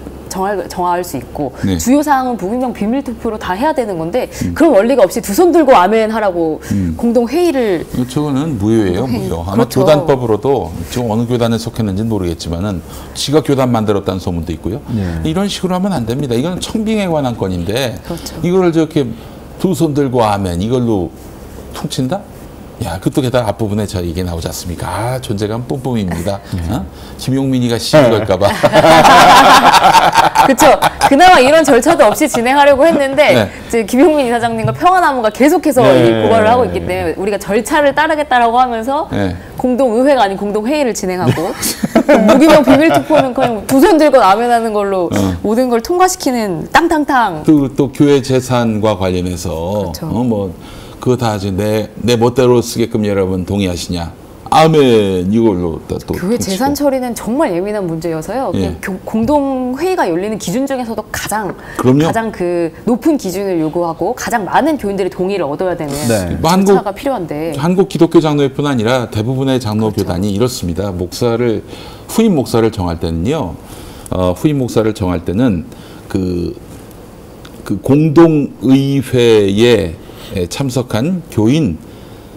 정할 수 있고, 네. 주요 사항은 무기명 비밀 투표로 다 해야 되는 건데 그런 원리가 없이 두 손 들고 아멘 하라고 공동 회의를. 저거는 무효예요, 무효. 아마 그렇죠. 교단법으로도 지금 어느 교단에 속했는지는 모르겠지만은 지가 교단 만들었다는 소문도 있고요. 네. 이런 식으로 하면 안 됩니다. 이건 청빙에 관한 건인데 그렇죠. 이거를 저렇게 두 손 들고 아멘 이걸로 퉁친다? 야, 그또 게다가 앞부분에 저 이게 나오지 않습니까? 아, 존재감 뿜뿜입니다. 김용민이가 시비 걸까봐. 그렇죠. 그나마 이런 절차도 없이 진행하려고 했는데 네. 이제 김용민 이사장님과 평화나무가 계속해서 네. 이 고발을 하고 있기 때문에 우리가 절차를 따르겠다라고 하면서 네. 공동의회가 아닌 공동회의를 진행하고 무기명 비밀투표는 그냥 두 손 들고 라면하는 걸로 모든 걸 통과시키는 땅탕탕. 또 교회 재산과 관련해서 그렇죠. 뭐 그거 다 이제 내 멋대로 쓰게끔 여러분 동의하시냐? 아멘 이걸로 또 교회 재산 처리는 정말 예민한 문제여서요. 예. 공동회의가 열리는 기준 중에서도 그럼요. 가장 그 높은 기준을 요구하고 가장 많은 교인들의 동의를 얻어야 되는 네. 절차가 필요한데. 한국 기독교 장로회뿐 아니라 대부분의 장로 교단이 이렇습니다. 후임 목사를 정할 때는요. 후임 목사를 정할 때는 그 공동의회에 참석한 교인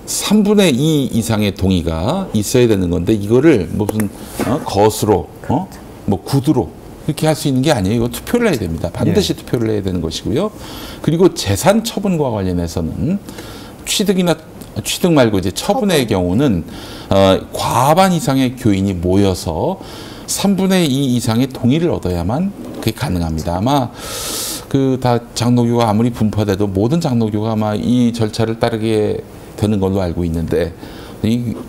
3분의 2 이상의 동의가 있어야 되는 건데 이거를 무슨 거수로 뭐 구두로 이렇게 할 수 있는 게 아니에요. 이거 투표를 해야 됩니다. 반드시 투표를 해야 되는 것이고요. 그리고 재산 처분과 관련해서는 취득 말고 이제 처분의 경우는 과반 이상의 교인이 모여서 3분의 2 이상의 동의를 얻어야만 그게 가능합니다. 아마 다 장로교가 아무리 분파돼도 모든 장로교가 아마 이 절차를 따르게 되는 걸로 알고 있는데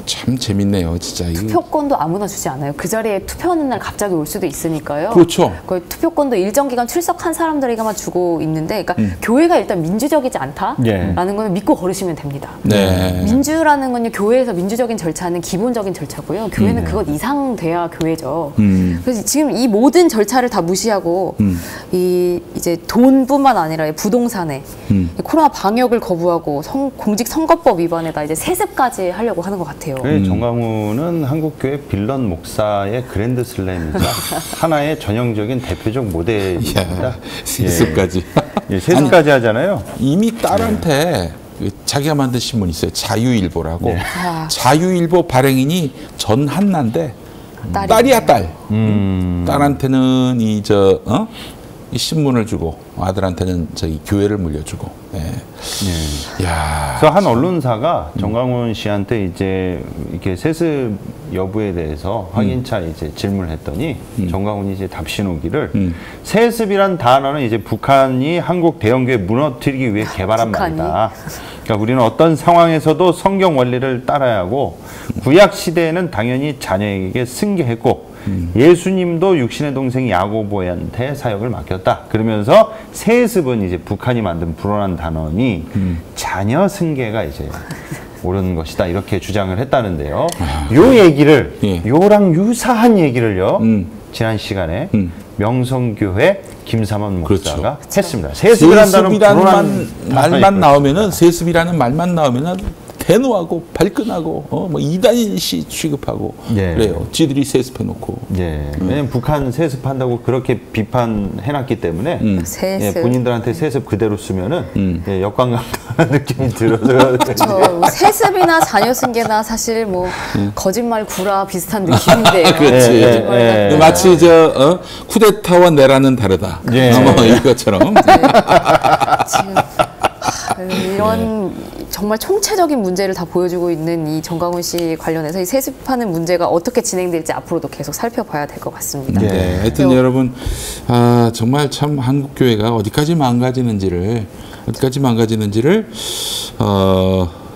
참 재밌네요, 진짜. 투표권도 아무나 주지 않아요. 그 자리에 투표하는 날 갑자기 올 수도 있으니까요. 그렇죠. 그 투표권도 일정 기간 출석한 사람들에게만 주고 있는데, 그러니까 교회가 일단 민주적이지 않다라는 거는 믿고 걸으시면 됩니다. 네. 민주라는 건요, 교회에서 민주적인 절차는 기본적인 절차고요. 교회는 그것 이상 돼야 교회죠. 그래서 지금 이 모든 절차를 다 무시하고 이제 돈뿐만 아니라 부동산에 코로나 방역을 거부하고 공직선거법 위반에다 이제 세습까지 하려고 하는 것 같아요. 정강훈은 한국교회 빌런 목사의 그랜드 슬램이자 하나의 전형적인 대표적 모델입니다. 세습까지. 세습까지 하잖아요. 이미 딸한테 자기가 만든 신문 있어요. 자유일보라고. 네. 자유일보 발행인이 전 한나인데 딸이야 딸. 딸한테는 이 신문을 주고 아들한테는 교회를 물려주고. 야. 그래서 한 언론사가 정강훈 씨한테 이제 이렇게 세습 여부에 대해서 확인차 이제 질문을 했더니 정강훈이 이제 답신호기를 세습이란 단어는 이제 북한이 한국 대형교회 무너뜨리기 위해 개발한 말이다. 그러니까 우리는 어떤 상황에서도 성경 원리를 따라야 하고 구약 시대에는 당연히 자녀에게 승계했고 예수님도 육신의 동생 야고보한테 사역을 맡겼다. 그러면서 세습은 이제 북한이 만든 불온한 단어니 자녀 승계가 이제 옳은 것이다. 이렇게 주장을 했다는데요. 요 얘기를 요랑 유사한 얘기를요. 지난 시간에 명성교회 김삼원 목사가 했습니다. 세습이라는 말만 나오면은 세습이라는 말만 나오면은 대노하고 발끈하고 뭐 이단시 취급하고 그래요. 지들이 세습해놓고. 왜냐면 북한 세습한다고 그렇게 비판해놨기 때문에 본인들한테 세습 그대로 쓰면은 역관광하는 느낌이 들어서. 그렇죠. 세습이나 자녀 승계나 사실 뭐 거짓말 구라 비슷한 느낌인데. 그렇지. 마치 쿠데타와 내라는 다르다. 뭐 이것처럼. 지금 이런 정말 총체적인 문제를 다 보여주고 있는 이 정강훈 씨 관련해서 이 세습하는 문제가 어떻게 진행될지 앞으로도 계속 살펴봐야 될 것 같습니다. 하여튼 여러분 정말 참 한국 교회가 어디까지 망가지는지를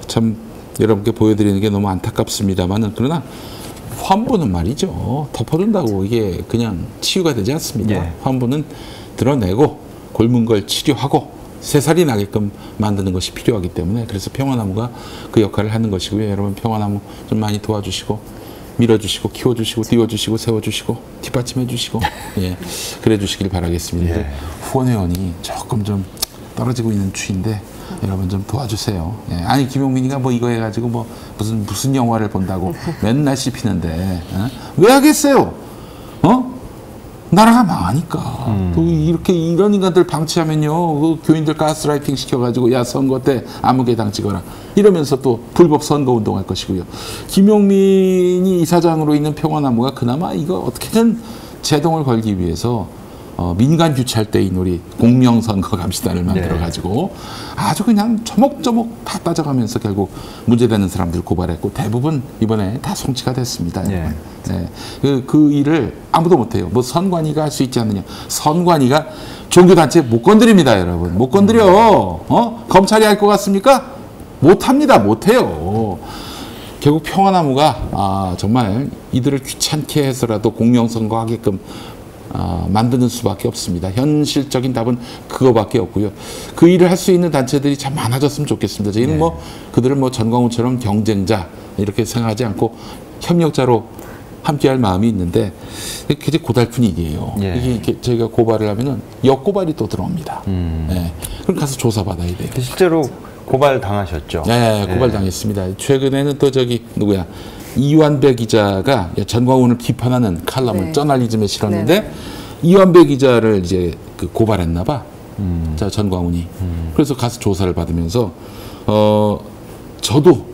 참 여러분께 보여드리는 게 너무 안타깝습니다만은 그러나 환부는 말이죠. 덮어둔다고 이게 그냥 치유가 되지 않습니다. 환부는 드러내고 골문 걸 치료하고 새살이 나게끔 만드는 것이 필요하기 때문에 그래서 평화나무가 그 역할을 하는 것이고요. 여러분 평화나무 좀 많이 도와주시고 밀어주시고 키워주시고 띄워주시고 세워주시고 뒷받침해주시고 그래 주시길 바라겠습니다. 후원회원이 조금 좀 떨어지고 있는 추인데 여러분 좀 도와주세요. 아니 김용민이가 뭐 이거 해가지고 뭐 무슨 영화를 본다고 맨날 씹히는데 왜 하겠어요? 나라가 망하니까. 또 이렇게 이런 인간들 방치하면요, 그 교인들 가스라이팅 시켜가지고 야 선거 때 아무개당 찍어라 이러면서 또 불법 선거 운동할 것이고요. 김용민이 이사장으로 있는 평화나무가 그나마 이거 어떻게든 제동을 걸기 위해서 민간 규찰대인 우리 공명선거 감시단을 만들어가지고 아주 그냥 조목조목 다 따져가면서 결국 문제되는 사람들 고발했고 대부분 이번에 다 송치가 됐습니다. 네. 그 일을 아무도 못해요. 뭐 선관위가 할 수 있지 않느냐. 선관위가 종교단체 못 건드립니다, 여러분. 못 건드려. 검찰이 할 것 같습니까? 못합니다. 못해요. 결국 평화나무가 정말 이들을 귀찮게 해서라도 공명선거 하게끔 만드는 수밖에 없습니다. 현실적인 답은 그거밖에 없고요. 그 일을 할 수 있는 단체들이 참 많아졌으면 좋겠습니다. 저희는 뭐 그들을 뭐 전광훈처럼 경쟁자 이렇게 생각하지 않고 협력자로 함께할 마음이 있는데 굉장히 고달픈 일이에요. 이게 저희가 고발을 하면은 역고발이 또 들어옵니다. 그럼 가서 조사받아야 돼요. 실제로 고발 당하셨죠? 네, 고발 당했습니다. 최근에는 또 저기 누구야? 이완배 기자가 전광훈을 비판하는 칼럼을 저널리즘에 실었는데 이완배 기자를 이제 그 고발했나 봐. 자, 전광훈이. 그래서 가서 조사를 받으면서 저도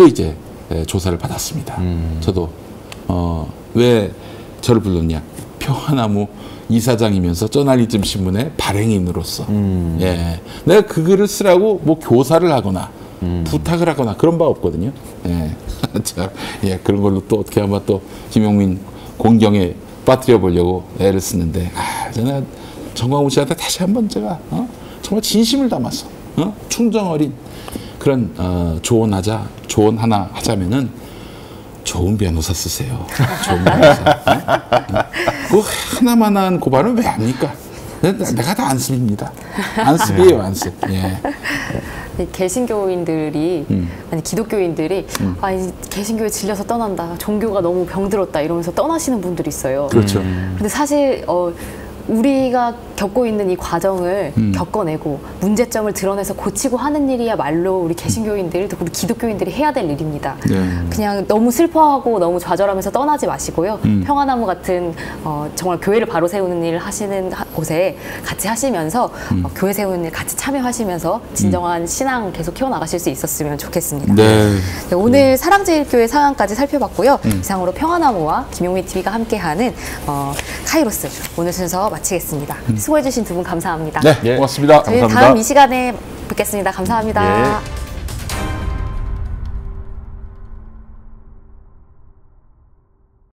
이제 조사를 받았습니다. 저도 왜 저를 불렀냐? 평화나무 이사장이면서 저널리즘 신문의 발행인으로서 내가 그 글을 쓰라고 뭐 교사를 하거나 부탁을 하거나 그런 바 없거든요. 자, 그런 걸로 또 어떻게 아마 또 김용민 공경에 빠뜨려 보려고 애를 쓰는데 저는 전광훈 씨한테 다시 한번 제가 정말 진심을 담아서 충정 어린 그런 조언 하나 하자면은 좋은 변호사 쓰세요. 좋은 변호사. 그 하나만한 고발은 왜 합니까? 내가 다 안습입니다. 안습이에요, 안습. 개신교인들이 아니 기독교인들이 이 개신교에 질려서 떠난다. 종교가 너무 병들었다 이러면서 떠나시는 분들이 있어요. 그렇죠. 근데 사실 우리가 겪고 있는 이 과정을 겪어내고 문제점을 드러내서 고치고 하는 일이야말로 우리 개신교인들, 우리 기독교인들이 해야 될 일입니다. 그냥 너무 슬퍼하고 너무 좌절하면서 떠나지 마시고요. 평화나무 같은 정말 교회를 바로 세우는 일을 하시는 곳에 같이 하시면서 교회 세우는 일 같이 참여하시면서 진정한 신앙 계속 키워나가실 수 있었으면 좋겠습니다. 오늘 사랑제일교회 상황까지 살펴봤고요. 이상으로 평화나무와 김용민 TV가 함께하는 카이로스 오늘 순서 마치겠습니다. 수고해주신 두 분 감사합니다. 네, 고맙습니다. 저희 감사합니다. 다음 이 시간에 뵙겠습니다. 감사합니다.